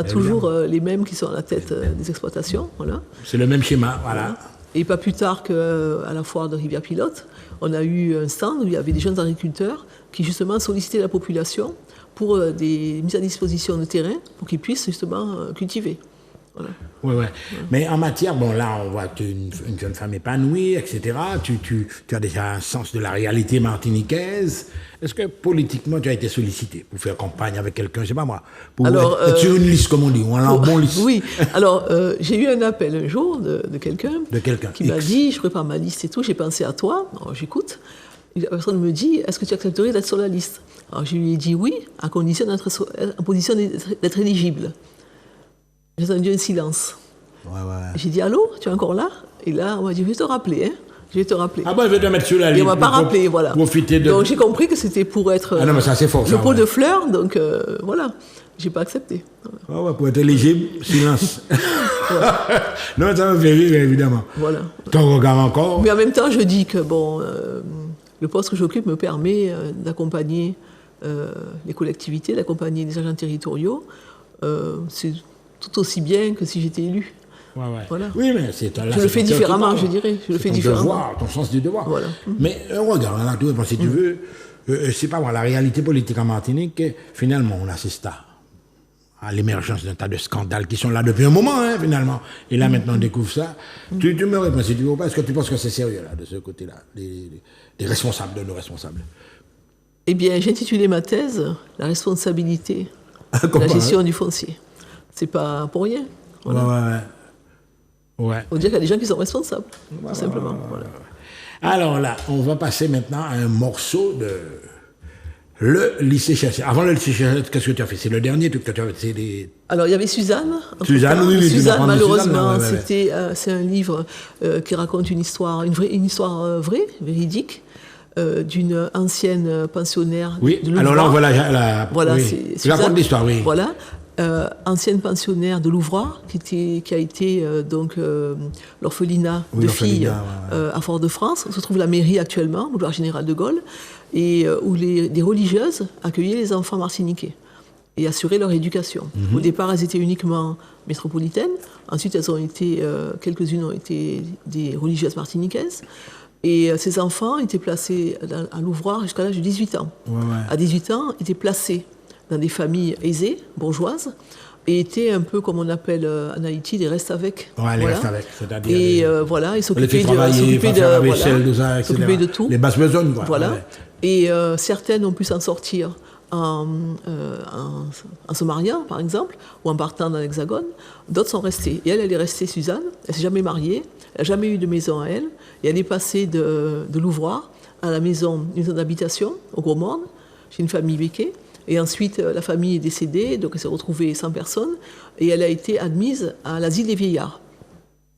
toujours les mêmes qui sont à la tête des exploitations. Voilà. C'est le même schéma, voilà. Et pas plus tard qu'à la foire de Rivière-Pilote, on a eu un stand où il y avait des jeunes agriculteurs qui justement sollicitaient la population pour des mises à disposition de terrain pour qu'ils puissent justement cultiver. Voilà. Ouais, ouais. Mais en matière, bon là on voit que tu es une jeune femme épanouie, etc. Tu as déjà un sens de la réalité martiniquaise. Est-ce que politiquement tu as été sollicité pour faire campagne avec quelqu'un, je sais pas moi, pour être sur une liste comme on dit, ou un bon liste? Oui, alors j'ai eu un appel un jour de quelqu'un qui m'a dit, je prépare ma liste et tout, j'ai pensé à toi, alors j'écoute. La personne me dit, est-ce que tu accepterais d'être sur la liste? Alors je lui ai dit oui, à condition en position d'être éligible. J'ai entendu un silence. Ouais, ouais. J'ai dit, allô, tu es encore là? Et là, on m'a dit, je vais te rappeler, hein. Je vais te rappeler. Ah bon, je vais te mettre sur la liste. Et on m'a pas rappelé, voilà. Profiter de... Donc j'ai compris que c'était pour être non, mais ça, c'est fort, le pot de fleurs, donc voilà. J'ai pas accepté. Ah ouais, pour être éligible, silence. Non, ça me fait rire, évidemment. Voilà. Ton regard encore. Mais en même temps, je dis que bon, le poste que j'occupe me permet d'accompagner les collectivités, d'accompagner les agents territoriaux. C'est tout aussi bien que si j'étais élu. Ouais, ouais. Voilà. Oui, mais c'est je le fais différemment, je dirais. Je le fais différemment. Devoir, ton sens du devoir. Voilà. Mais regarde, là, si tu veux, c'est pas moi, la réalité politique en Martinique, finalement, on assiste à l'émergence d'un tas de scandales qui sont là depuis un moment, hein, finalement. Et là, maintenant, on découvre ça. Tu me réponds, si tu veux pas, est-ce que tu penses que c'est sérieux, là, de ce côté-là, des responsables, de nos responsables? Eh bien, j'ai intitulé ma thèse « La responsabilité de la gestion du foncier ». C'est pas pour rien. Voilà. Ouais. On dirait qu'il y a des gens qui sont responsables, tout simplement. Voilà. Alors là, on va passer maintenant à un morceau de le lycée Chercheur. Avant le lycée Chercheur, qu'est-ce que tu as fait? C'est le dernier truc que tu as fait? Alors, il y avait Suzanne. Suzanne, oui. Suzanne, malheureusement, c'est un livre qui raconte une histoire vraie, véridique, d'une ancienne pensionnaire. Oui, de alors là, on voit voilà, oui. c'est raconte l'histoire, oui. Voilà. Ancienne pensionnaire de Louvroy, qui a été l'orphelinat de filles à Fort-de-France. On se trouve la mairie actuellement, boulevard Général de Gaulle, et où des religieuses accueillaient les enfants martiniquais et assuraient leur éducation. Au départ, elles étaient uniquement métropolitaines. Ensuite, quelques-unes ont été des religieuses martiniquaises. Et ces enfants étaient placés à Louvroy jusqu'à l'âge de 18 ans. À 18 ans, ils étaient placés dans des familles aisées, bourgeoises, et étaient un peu comme on appelle en Haïti des restes avec. Ouais, les restes avec, c'est-à-dire. Et voilà, ils s'occupaient de tout. Les basses besognes, quoi. Voilà. Ouais. Et certaines ont pu s'en sortir en se mariant, par exemple, ou en partant dans l'Hexagone. D'autres sont restées. Et elle est restée, Suzanne. Elle ne s'est jamais mariée. Elle n'a jamais eu de maison à elle. Et elle est passée de Louvroy à la maison d'habitation, au Gros Morne, chez une famille béquée. Et ensuite, la famille est décédée, donc elle s'est retrouvée sans personne, et elle a été admise à l'asile des vieillards.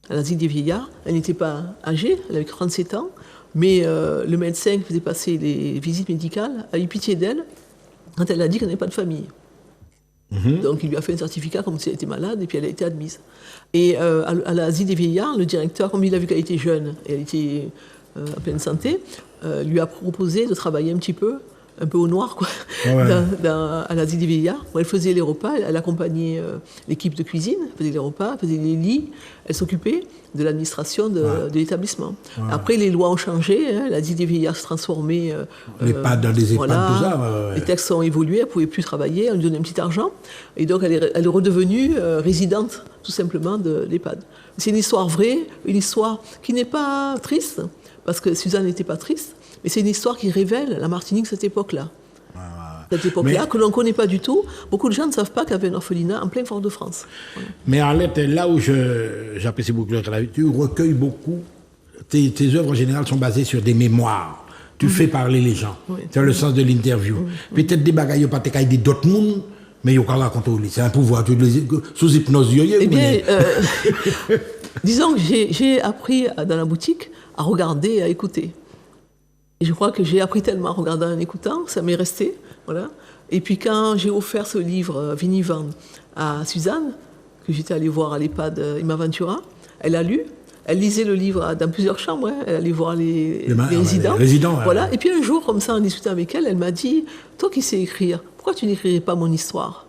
à l'asile des vieillards. Elle n'était pas âgée, elle avait 37 ans, mais le médecin qui faisait passer les visites médicales a eu pitié d'elle quand elle a dit qu'elle n'avait pas de famille. Donc il lui a fait un certificat comme si elle était malade et puis elle a été admise. Et à l'asile des vieillards, le directeur, comme il a vu qu'elle était jeune et elle était en pleine santé, lui a proposé de travailler un peu au noir, quoi, à l'asile des vieillards, où elle faisait les repas, elle accompagnait l'équipe de cuisine, elle faisait les repas, elle faisait les lits, elle s'occupait de l'administration de l'établissement. Après, les lois ont changé, l'asile des vieillards se transformait. L'EHPAD dans des EHPAD, tout ça. Les textes ont évolué, elle ne pouvait plus travailler, on lui donnait un petit argent, et donc elle est redevenue résidente, tout simplement, de l'EHPAD. C'est une histoire vraie, une histoire qui n'est pas triste, parce que Suzanne n'était pas triste, mais c'est une histoire qui révèle la Martinique de cette époque-là. Cette époque-là, que l'on ne connaît pas du tout. Beaucoup de gens ne savent pas qu'il y avait un orphelinat en plein Fort-de-France. Voilà. Mais Arlette, là où j'apprécie beaucoup le travail, tu recueilles beaucoup. Tes œuvres en général sont basées sur des mémoires. Tu fais parler les gens. C'est le sens de l'interview. Peut-être des bagailles, pas des d'autres mondes, mais il faut raconter. C'est un pouvoir. Sous hypnose. Eh bien, disons que j'ai appris dans la boutique à regarder et à écouter. Et je crois que j'ai appris tellement en regardant et en écoutant, ça m'est resté. Voilà. Et puis quand j'ai offert ce livre Vinivant à Suzanne, que j'étais allée voir à l'EHPAD Imaventura, elle a lu, elle lisait le livre dans plusieurs chambres, elle allait voir les résidents. Voilà. Et puis un jour, comme ça, en discutant avec elle, elle m'a dit « Toi qui sais écrire, pourquoi tu n'écrirais pas mon histoire ?»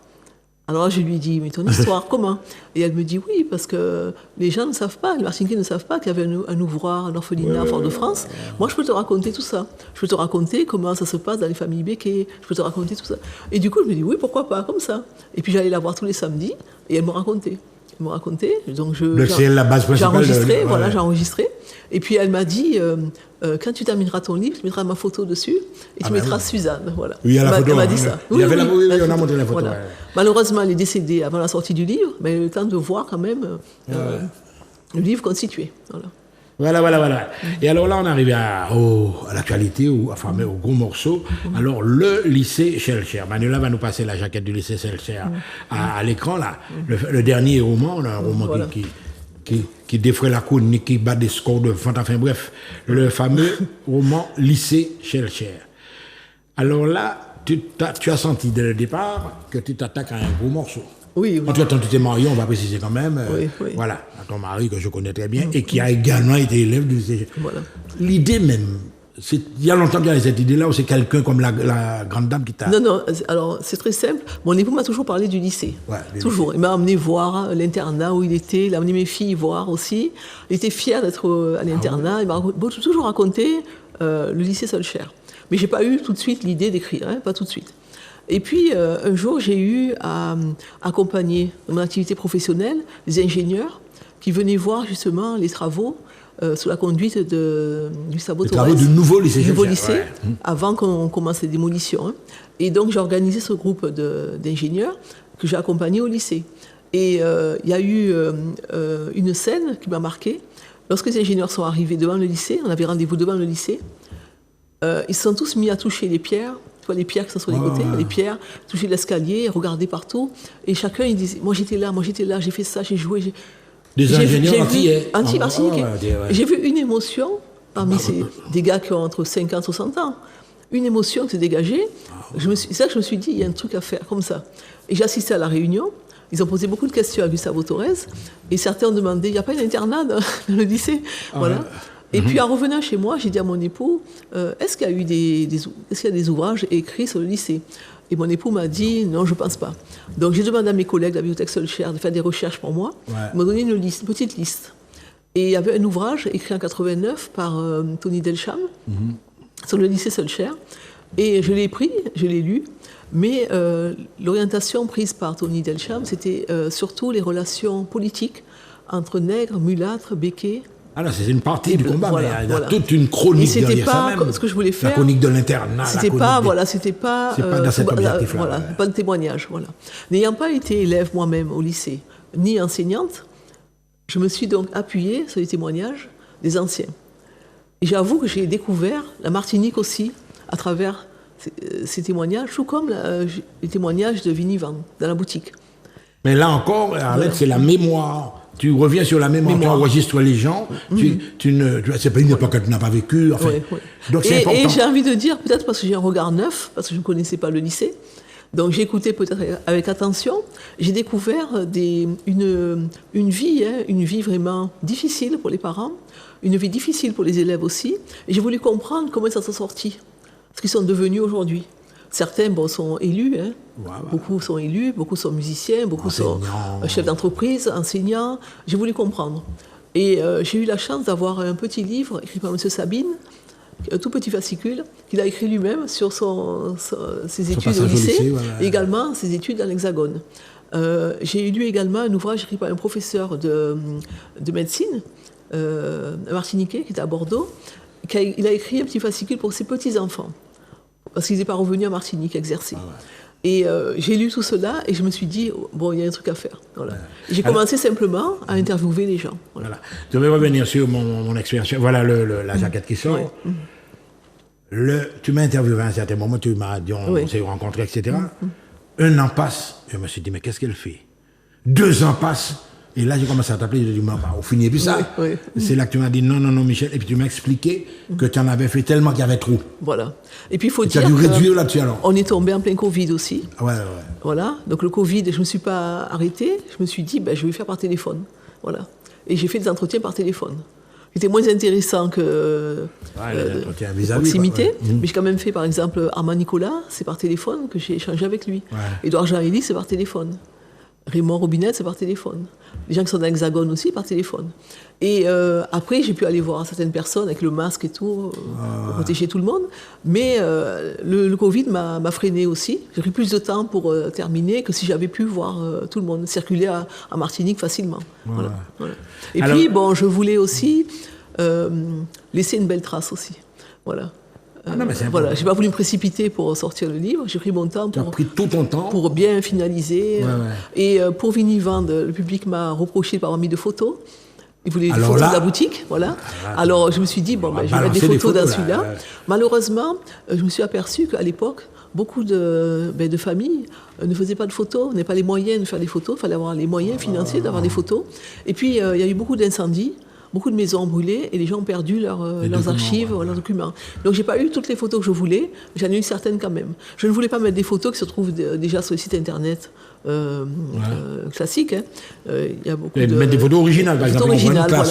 Alors je lui ai dit, mais ton histoire, comment? Et elle me dit, oui, parce que les gens ne savent pas, les Martiniquais ne savent pas qu'il y avait un ouvroir, un orphelinat à Fort-de-France. Moi, je peux te raconter tout ça. Je peux te raconter comment ça se passe dans les familles Becquet. Je peux te raconter tout ça. Et du coup, je me dis, oui, pourquoi pas, comme ça. Et puis j'allais la voir tous les samedis, et elle me racontait. Donc c'est la base principale. J'ai enregistré. Et puis elle m'a dit, quand tu termineras ton livre, tu mettras ma photo dessus et tu mettras Suzanne. Voilà. Oui, il y a la photo. Elle m'a dit ça. Oui, on a montré la photo. Voilà. Malheureusement, elle est décédée avant la sortie du livre, mais elle a eu le temps de voir quand même le livre constitué. Voilà. Et alors là, on arrive à l'actualité, au gros morceau. Alors, le lycée Schellcher. Manuela va nous passer la jaquette du lycée Schellcher à l'écran, là. Le dernier roman, un roman qui défraie la cour, qui bat des scores de vente. Enfin bref, le fameux roman lycée Schellcher. Alors là, tu as senti dès le départ que tu t'attaques à un gros morceau. Oui. En tout cas, tu t'es marié, on va préciser quand même. Oui. Voilà, à ton mari que je connais très bien et qui a également été élève du lycée. Voilà. L'idée même, il y a longtemps qu'il y a cette idée-là où c'est quelqu'un comme la grande dame qui t'a... Non, alors c'est très simple. Mon époux m'a toujours parlé du lycée. Toujours. Il m'a amené voir l'internat où il était, il a amené mes filles voir aussi. Il était fier d'être à l'internat. Il m'a toujours raconté le lycée Schellcher. Mais je n'ai pas eu tout de suite l'idée d'écrire, pas tout de suite. Et puis, un jour, j'ai eu à accompagner dans mon activité professionnelle des ingénieurs qui venaient voir justement les travaux sous la conduite de Gustavo Torres. Les travaux du nouveau lycée. Avant qu'on commence les démolitions. Et donc, j'ai organisé ce groupe d'ingénieurs que j'ai accompagné au lycée. Et il y a eu une scène qui m'a marquée. Lorsque les ingénieurs sont arrivés devant le lycée, on avait rendez-vous devant le lycée, ils se sont tous mis à toucher les pierres. Tu vois, les pierres qui sont sur les côtés, les pierres, toucher l'escalier, regarder partout. Et chacun, il disait, moi j'étais là, j'ai fait ça, j'ai joué. Des ingénieurs anti-martiniquais. J'ai vu une émotion parmi des gars qui ont entre 50 et 60 ans. Une émotion qui s'est dégagée. C'est ça que je me suis dit, il y a un truc à faire, comme ça. Et j'ai assisté à la réunion. Ils ont posé beaucoup de questions à Gustavo Torres. Et certains ont demandé, il n'y a pas un internat dans le lycée? Voilà. Et puis en revenant chez moi, j'ai dit à mon époux, est-ce qu'il y a eu des ouvrages écrits sur le lycée? Et mon époux m'a dit, non, je ne pense pas. Donc j'ai demandé à mes collègues de la bibliothèque Schellcher de faire des recherches pour moi. Ils m'ont donné une petite liste. Et il y avait un ouvrage écrit en 89 par Tony Delcham sur le lycée Schellcher. Et je l'ai pris, je l'ai lu. Mais l'orientation prise par Tony Delcham, c'était surtout les relations politiques entre nègres, mulâtres, Becquet. Alors, c'est une partie du combat, mais il y a toute une chronique derrière ça même. Ce que je voulais faire. La chronique de l'internat. C'était pas dans cet objectif-là. Pas de témoignage, voilà. N'ayant pas été élève moi-même au lycée, ni enseignante, je me suis donc appuyée sur les témoignages des anciens. Et j'avoue que j'ai découvert la Martinique aussi à travers ces témoignages, tout comme les témoignages de Vinivant dans la boutique. Mais là encore, Arlette, c'est la mémoire Tu reviens sur la mémoire, tu enregistres les gens, c'est pas une époque que tu n'as pas vécue, enfin. Donc c'est important. Et j'ai envie de dire, peut-être parce que j'ai un regard neuf, parce que je ne connaissais pas le lycée, donc j'ai écouté peut-être avec attention, j'ai découvert une vie vraiment difficile pour les parents, une vie difficile pour les élèves aussi, et j'ai voulu comprendre comment ça s'est sorti, ce qu'ils sont devenus aujourd'hui. Certains sont élus, beaucoup sont élus, beaucoup sont musiciens, beaucoup sont chefs d'entreprise, enseignants. J'ai voulu comprendre. Et j'ai eu la chance d'avoir un petit livre écrit par M. Sabine, un tout petit fascicule, qu'il a écrit lui-même sur ses études au lycée, et également ses études dans l'Hexagone. J'ai lu également un ouvrage écrit par un professeur de médecine, un Martiniquais qui était à Bordeaux. Il a écrit un petit fascicule pour ses petits-enfants, parce qu'ils n'étaient pas revenus à Martinique exercer. Et j'ai lu tout cela et je me suis dit, bon, il y a un truc à faire. Voilà. J'ai commencé simplement à interviewer les gens. Voilà. Je vais revenir sur mon expérience. Voilà la jaquette qui sort. Tu m'as interviewé à un certain moment, tu m'as dit, on s'est rencontrés, etc. 1 an passe, je me suis dit, mais qu'est-ce qu'elle fait? 2 ans passent, et là j'ai commencé à t'appeler, je dis, on finit plus ça. C'est là que tu m'as dit, non, Michel, et puis tu m'as expliqué que tu en avais fait tellement qu'il y avait trop. Voilà. Et puis il faut dire tu as dû réduire là-dessus alors. On est tombé en plein Covid aussi. Ouais. Voilà. Donc le Covid, je ne me suis pas arrêtée, je me suis dit, je vais faire par téléphone. Voilà. Et j'ai fait des entretiens par téléphone. C'était moins intéressant que de proximité. Mais j'ai quand même fait, par exemple, Armand Nicolas, c'est par téléphone que j'ai échangé avec lui. Édouard Jean-Élie, c'est par téléphone. Raymond Robinet, c'est par téléphone. Les gens qui sont dans l'Hexagone aussi, par téléphone. Et après, j'ai pu aller voir certaines personnes avec le masque et tout, pour protéger tout le monde. Mais le Covid m'a freiné aussi. J'ai pris plus de temps pour terminer que si j'avais pu voir tout le monde circuler à Martinique facilement. Voilà. Et alors, puis, je voulais aussi laisser une belle trace aussi. Voilà. Voilà, j'ai pas voulu me précipiter pour sortir le livre. J'ai pris mon temps. Tu as pris tout ton temps pour bien finaliser. Et pour Vinivand, le public m'a reproché de pas avoir mis de photos. Il voulait des photos de la boutique, voilà. Alors je me suis dit, je vais mettre des photos dans celui-là. Malheureusement, je me suis aperçu qu'à l'époque, beaucoup de familles ne faisaient pas de photos, n'avaient pas les moyens de faire des photos. Il fallait avoir les moyens financiers d'avoir des photos. Et puis, il y a eu beaucoup d'incendies. Beaucoup de maisons ont brûlé et les gens ont perdu leurs archives, leurs documents. Donc j'ai pas eu toutes les photos que je voulais, j'en ai eu certaines quand même. Je ne voulais pas mettre des photos qui se trouvent déjà sur le site internet classique. Il y a beaucoup mettre des photos originales, par exemple. Originales,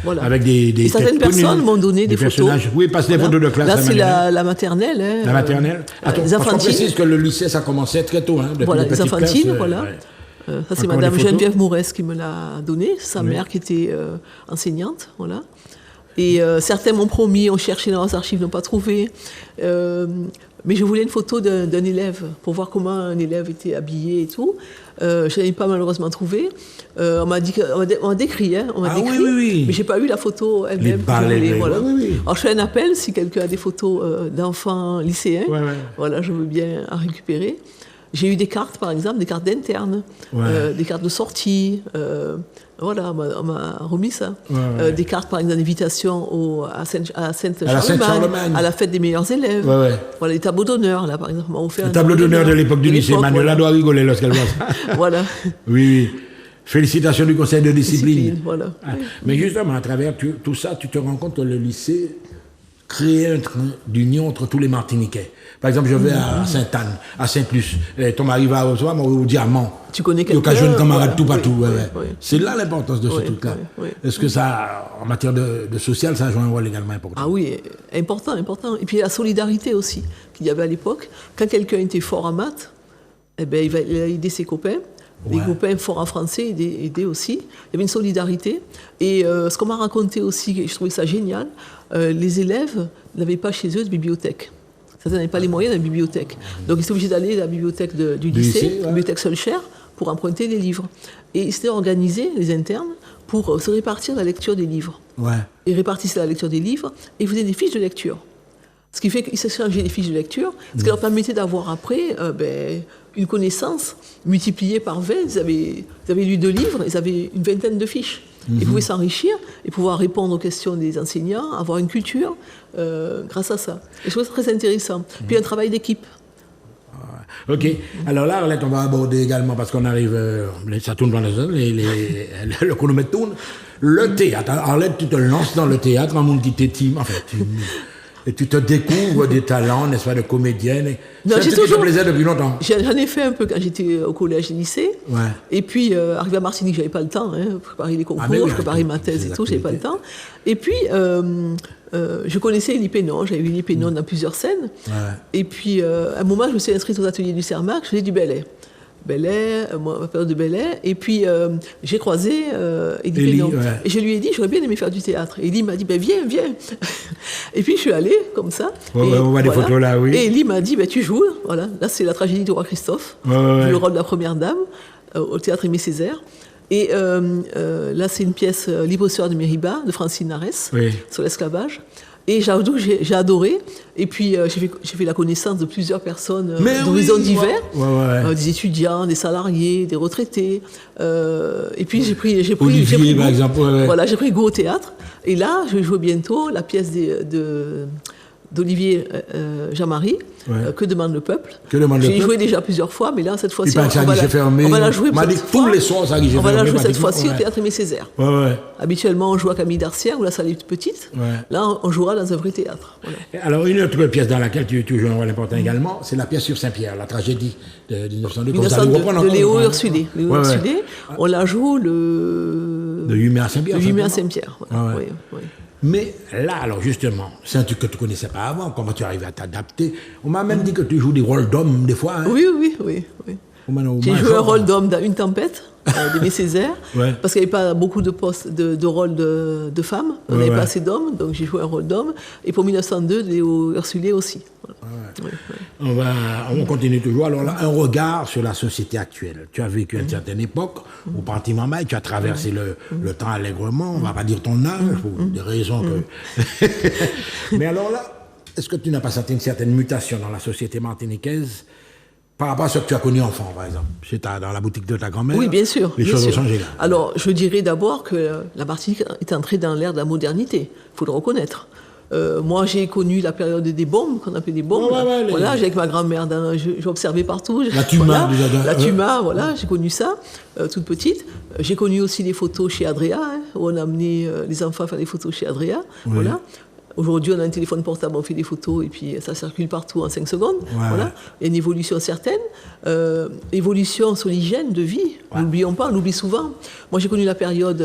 voilà. Avec des certaines personnes m'ont donné des photos. Oui, parce que des photos de classe. Là, c'est la maternelle. La maternelle. Attends, parce qu'on précise que le lycée, ça commençait très tôt. Voilà, les enfantines, voilà. Ça, c'est Madame Geneviève Mourès qui me l'a donné, sa mère qui était enseignante, voilà. Et certains m'ont promis, ont cherché dans leurs archives, n'ont pas trouvé. Mais je voulais une photo d'un élève, pour voir comment un élève était habillé et tout. Je n'avais pas malheureusement trouvé. On m'a décrit, mais je n'ai pas eu la photo elle-même. Voilà. Alors je fais un appel, si quelqu'un a des photos d'enfants lycéens, voilà, je veux bien en récupérer. J'ai eu des cartes, par exemple, des cartes d'interne, des cartes de sortie. Voilà, on m'a remis ça. Des cartes, par exemple, d'invitation à Sainte-Charlemagne, à la fête des meilleurs élèves. Voilà, les tableaux d'honneur, là, par exemple. On fait le tableau d'honneur de l'époque du lycée. Manuela doit rigoler lorsqu'elle voit ça. Voilà. Oui. Félicitations du conseil de discipline. Voilà. Mais justement, à travers tout ça, tu te rends compte que le lycée créer un train d'union entre tous les Martiniquais. Par exemple, je vais à Sainte-Anne, à Saint-Luce, ton mari va au Diamant. Tu connais quelqu'un. L'occasion de camarades tout partout. C'est là l'importance de ce truc-là. Est-ce que ça, en matière de social, ça joue un rôle également important? Ah oui, important. Et puis la solidarité aussi qu'il y avait à l'époque. Quand quelqu'un était fort en maths, il va aider ses copains. Les copains forts en français aidaient aussi. Il y avait une solidarité. Et ce qu'on m'a raconté aussi, je trouvais ça génial, les élèves n'avaient pas chez eux de bibliothèque. Certains n'avaient pas les moyens d'une bibliothèque. Donc ils étaient obligés d'aller à la bibliothèque du lycée, la bibliothèque Solcher, pour emprunter des livres. Et ils s'étaient organisés, les internes, pour se répartir la lecture des livres. Ils répartissaient la lecture des livres et ils faisaient des fiches de lecture. Ce qui fait qu'ils s'échangeaient des fiches de lecture, ce qui leur permettait d'avoir après une connaissance multipliée par 20. Ils avaient lu 2 livres, ils avaient une vingtaine de fiches. Ils pouvaient s'enrichir et pouvoir répondre aux questions des enseignants, avoir une culture grâce à ça. Et je trouve ça très intéressant. Puis un travail d'équipe. Ok. Alors là, Arlette, on va aborder également, parce qu'on arrive, ça tourne dans la zone, le chronomètre tourne. Le théâtre. Arlette, tu te lances dans le théâtre, un monde qui t'estime, en fait. Et tu te découvres des talents, n'est-ce pas, de comédienne. Non, c'est un truc qui te plaisait depuis longtemps. J'en ai fait un peu quand j'étais au collège et lycée. Ouais. Et puis, arrivé à Martinique, j'avais pas le temps. Préparer les concours, oui, je préparais ma thèse et tout, j'avais pas le temps. Et puis, je connaissais Élie Pénon. J'avais vu Élie Pénon dans plusieurs scènes. Ouais. Et puis, à un moment, je me suis inscrite aux ateliers du Cermac. Je faisais du ballet. Ma période de ballet. Et puis, j'ai croisé Élie Pénon. Ouais. Et je lui ai dit, j'aurais bien aimé faire du théâtre. Et Élie m'a dit, viens. Et puis, je suis allée, comme ça. Ouais, et on voit des photos là, oui. Et Élie m'a dit, tu joues. Voilà. Là, c'est la tragédie du roi Christophe. Ouais. Le rôle de la première dame, au théâtre Aimé Césaire. Et là, c'est une pièce Libre sœur de Mériba, de Francine Narès, sur l'esclavage. Et j'ai adoré. Et puis, j'ai fait la connaissance de plusieurs personnes d'horizons divers. Des étudiants, des salariés, des retraités. Et puis, j'ai pris Olivier, par exemple. Voilà, j'ai pris goût au théâtre. Et là, je vais jouer bientôt la pièce d'Olivier Jean-Marie, Que demande le peuple. J'ai joué déjà plusieurs fois, mais là, cette fois-ci, on va la jouer tous les soirs, ça on va la jouer cette fois-ci au théâtre Aimé Césaire. Ouais. Habituellement, on joue à Camille d'Arcière, où la salle est petite. Ouais. Là, on jouera dans un vrai théâtre. Voilà. Alors, une autre pièce dans laquelle tu joues un rôle important également, c'est la pièce sur Saint-Pierre, la tragédie de 1902. De Léo Ursulé. On la joue le 8 mai à Saint-Pierre. Le 8 mai à Saint-Pierre. Voilà. Oui. Mais là, alors justement, c'est un truc que tu ne connaissais pas avant, comment tu arrives à t'adapter. On m'a même dit que tu joues des rôles d'hommes des fois. Hein. Oui. J'ai joué un rôle d'homme dans Une tempête d'Aimé Césaire, parce qu'il n'y avait pas beaucoup de postes de rôles de femmes, on n'avait pas assez d'hommes, donc j'ai joué un rôle d'homme. Et pour 1902, Léo Ursulé aussi. Voilà. On continue toujours. Alors là, un regard sur la société actuelle. Tu as vécu une certaine époque, au Partiment Maille, tu as traversé le temps allègrement, on ne va pas dire ton âge, pour des raisons que... Mais alors là, est-ce que tu n'as pas senti une certaine mutation dans la société martiniquaise par rapport à ce que tu as connu enfant, par exemple? Dans la boutique de ta grand-mère. Oui, bien sûr. Les choses ont changé là. Alors, je dirais d'abord que la Martinique est entrée dans l'ère de la modernité. Il faut le reconnaître. Moi, j'ai connu la période des bombes, qu'on appelait des bombes. Voilà, avec ma grand-mère, j'observais partout. La Tuma, la Tuma, voilà, j'ai connu ça, toute petite. J'ai connu aussi les photos chez Adria, où on a amené les enfants à faire des photos chez Adria. Oui. Voilà. Aujourd'hui, on a un téléphone portable, on fait des photos et puis ça circule partout en 5 secondes. Voilà. Il y a une évolution certaine. Évolution sur l'hygiène de vie. N'oublions pas, on l'oublie souvent. Moi, j'ai connu la période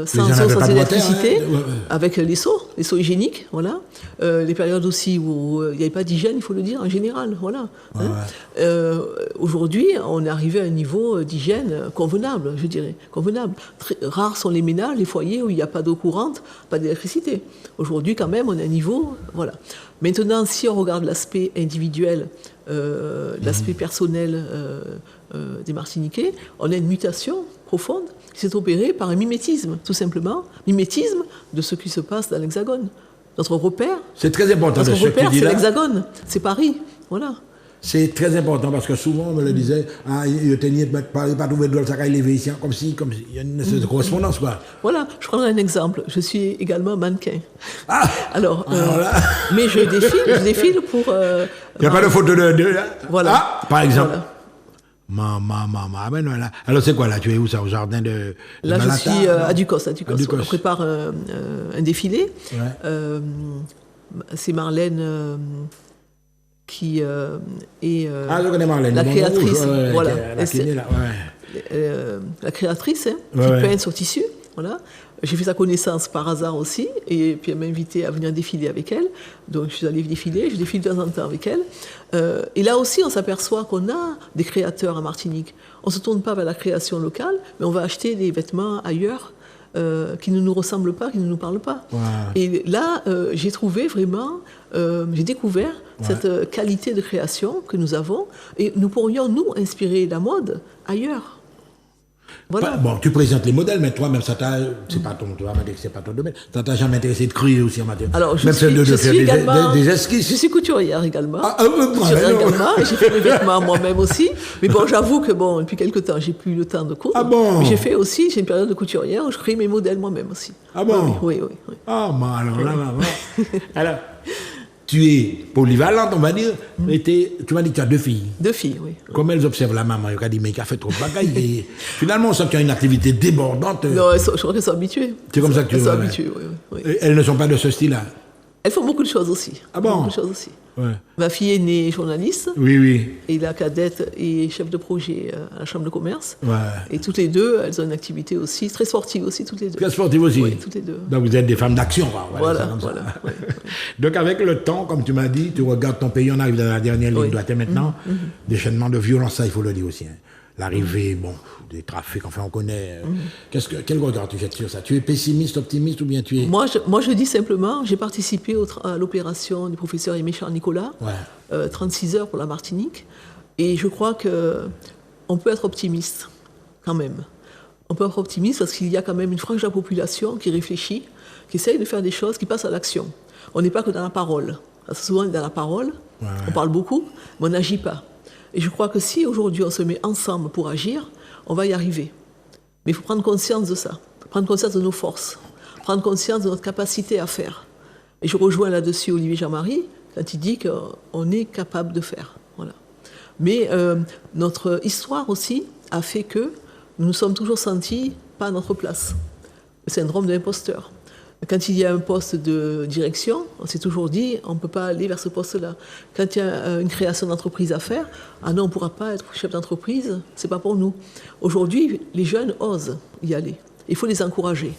sans eau, sans électricité, avec les seaux hygiéniques. Voilà. Les périodes aussi où il n'y avait pas d'hygiène, il faut le dire, en général. Voilà. Aujourd'hui, on est arrivé à un niveau d'hygiène convenable, je dirais. Convenable. Rares sont les ménages, les foyers où il n'y a pas d'eau courante, pas d'électricité. Aujourd'hui, quand même, on a un niveau, voilà. Maintenant, si on regarde l'aspect individuel, l'aspect personnel des Martiniquais, on a une mutation profonde qui s'est opérée par un mimétisme, tout simplement. Mimétisme de ce qui se passe dans l'Hexagone. Notre repère, c'est très important. Notre repère, c'est l'Hexagone, c'est Paris, voilà. C'est très important parce que souvent on me le disait, il tenait pas trouver de ça il est ici, comme si il y a une espèce de correspondance quoi. Voilà, je prendrai un exemple. Je suis également mannequin. Alors mais je défile pour. Il n'y a pas de photo de voilà. Par exemple. Voilà. Alors c'est quoi là? Tu es où ça? Au jardin de là Malata, je suis à Ducos. On prépare un défilé. C'est Marlène. Qui est la créatrice, voilà, la créatrice qui peint sur tissu, voilà. J'ai fait sa connaissance par hasard aussi, et puis elle m'a invité à venir défiler avec elle. Donc je suis allée défiler, je défile de temps en temps avec elle. Et là aussi, on s'aperçoit qu'on a des créateurs en Martinique. On ne se tourne pas vers la création locale, mais on va acheter des vêtements ailleurs. Qui ne nous ressemblent pas, qui ne nous parlent pas. Et là, j'ai trouvé vraiment, j'ai découvert cette qualité de création que nous avons, et nous pourrions, nous, inspirer la mode ailleurs. Voilà. Bon, tu présentes les modèles, mais toi-même, c'est pas ton domaine. Ça t'a jamais intéressé de créer aussi en matière. Alors, je suis également des esquisses. Je suis couturière également. Et j'ai fait mes vêtements moi-même aussi. Mais bon, j'avoue que depuis quelque temps, j'ai plus le temps de coudre. Mais j'ai une période de couturière où je crée mes modèles moi-même aussi. Ah bon? Oui. Ah bon, alors là, alors. tu es polyvalente, on va dire, mais tu m'as dit que tu as 2 filles. 2 filles, oui. Comme elles observent la maman, elle a dit, mais qu'elle fait trop de bagaille. Et finalement, on sent qu'il y a une activité débordante. Non, je crois qu'elles sont habituées. C'est comme ça que tu Elles sont vois, habituées, oui. Et elles ne sont pas de ce style-là. Elles font beaucoup de choses aussi. Ah bon? Beaucoup de choses aussi. Ouais. Ma fille est née journaliste. Oui, oui. Et la cadette est chef de projet à la Chambre de commerce. Ouais. Et toutes les deux, elles ont une activité aussi, très sportive aussi, toutes les deux. Très sportive aussi. Oui, toutes les deux. Donc vous êtes des femmes d'action, quoi. Voilà, comme ça. voilà. Ouais. Donc avec le temps, comme tu m'as dit, tu regardes ton pays, on arrive dans la dernière ligne droite. Et maintenant, déchaînement de violence, ça il faut le dire aussi. Hein. L'arrivée, bon, des trafics, enfin on connaît. Quel regard tu jettes sur ça? Tu es pessimiste, optimiste ou bien tu es... Moi, je dis simplement, j'ai participé à l'opération du professeur Aimé Charles-Nicolas, 36 heures pour la Martinique, et je crois qu'on peut être optimiste, quand même. On peut être optimiste parce qu'il y a quand même une frange de la population qui réfléchit, qui essaye de faire des choses, qui passe à l'action. On n'est pas que dans la parole. Parce que souvent, on est dans la parole, on parle beaucoup, mais on n'agit pas. Et je crois que si aujourd'hui on se met ensemble pour agir, on va y arriver. Mais il faut prendre conscience de ça, prendre conscience de nos forces, prendre conscience de notre capacité à faire. Et je rejoins là-dessus Olivier Jean-Marie quand il dit qu'on est capable de faire. Voilà. Mais notre histoire aussi a fait que nous nous sommes toujours sentis pas à notre place. Le syndrome de l'imposteur. Quand il y a un poste de direction, on s'est toujours dit on ne peut pas aller vers ce poste-là. Quand il y a une création d'entreprise à faire, ah non, on ne pourra pas être chef d'entreprise, ce n'est pas pour nous. Aujourd'hui, les jeunes osent y aller. Il faut les encourager.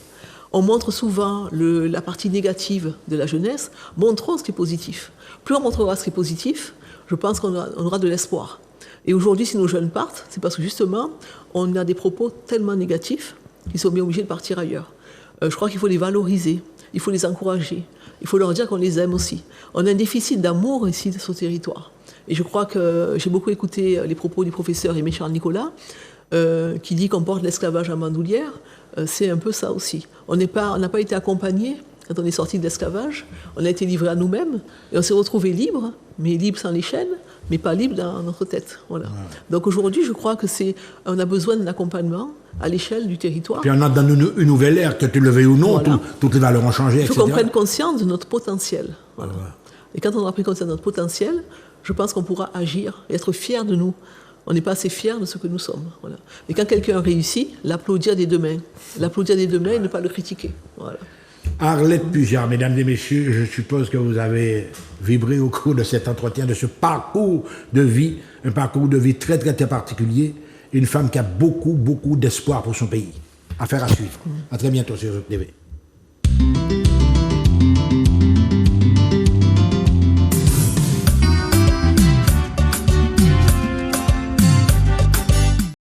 On montre souvent la partie négative de la jeunesse, montrons ce qui est positif. Plus on montrera ce qui est positif, je pense qu'on aura de l'espoir. Et aujourd'hui, si nos jeunes partent, c'est parce que justement, on a des propos tellement négatifs qu'ils sont bien obligés de partir ailleurs. Je crois qu'il faut les valoriser, il faut les encourager, il faut leur dire qu'on les aime aussi. On a un déficit d'amour ici sur ce territoire. Et je crois que j'ai beaucoup écouté les propos du professeur Aimé Charles-Nicolas, qui dit qu'on porte l'esclavage à bandoulière. C'est un peu ça aussi. On n'a pas été accompagnés quand on est sorti de l'esclavage, on a été livrés à nous-mêmes, et on s'est retrouvés libres, mais libres sans les chaînes, mais pas libres dans notre tête. Voilà. Ouais. Donc aujourd'hui, je crois on a besoin d'un accompagnement à l'échelle du territoire. Puis on a dans une nouvelle ère, que tu le veuilles ou non, voilà. Toutes les valeurs ont changé, etc. Il faut qu'on prenne conscience de notre potentiel. Voilà. Ouais. Et quand on aura pris conscience de notre potentiel, je pense qu'on pourra agir et être fiers de nous. On n'est pas assez fiers de ce que nous sommes. Voilà. Et quand quelqu'un réussit, l'applaudir des deux mains. L'applaudir des deux mains et ne pas le critiquer. Voilà. Arlette Pujard, mesdames et messieurs, je suppose que vous avez vibré au cours de cet entretien, de ce parcours de vie, un parcours de vie très, très, très particulier. Une femme qui a beaucoup, beaucoup d'espoir pour son pays. Affaire à suivre. À très bientôt sur TV.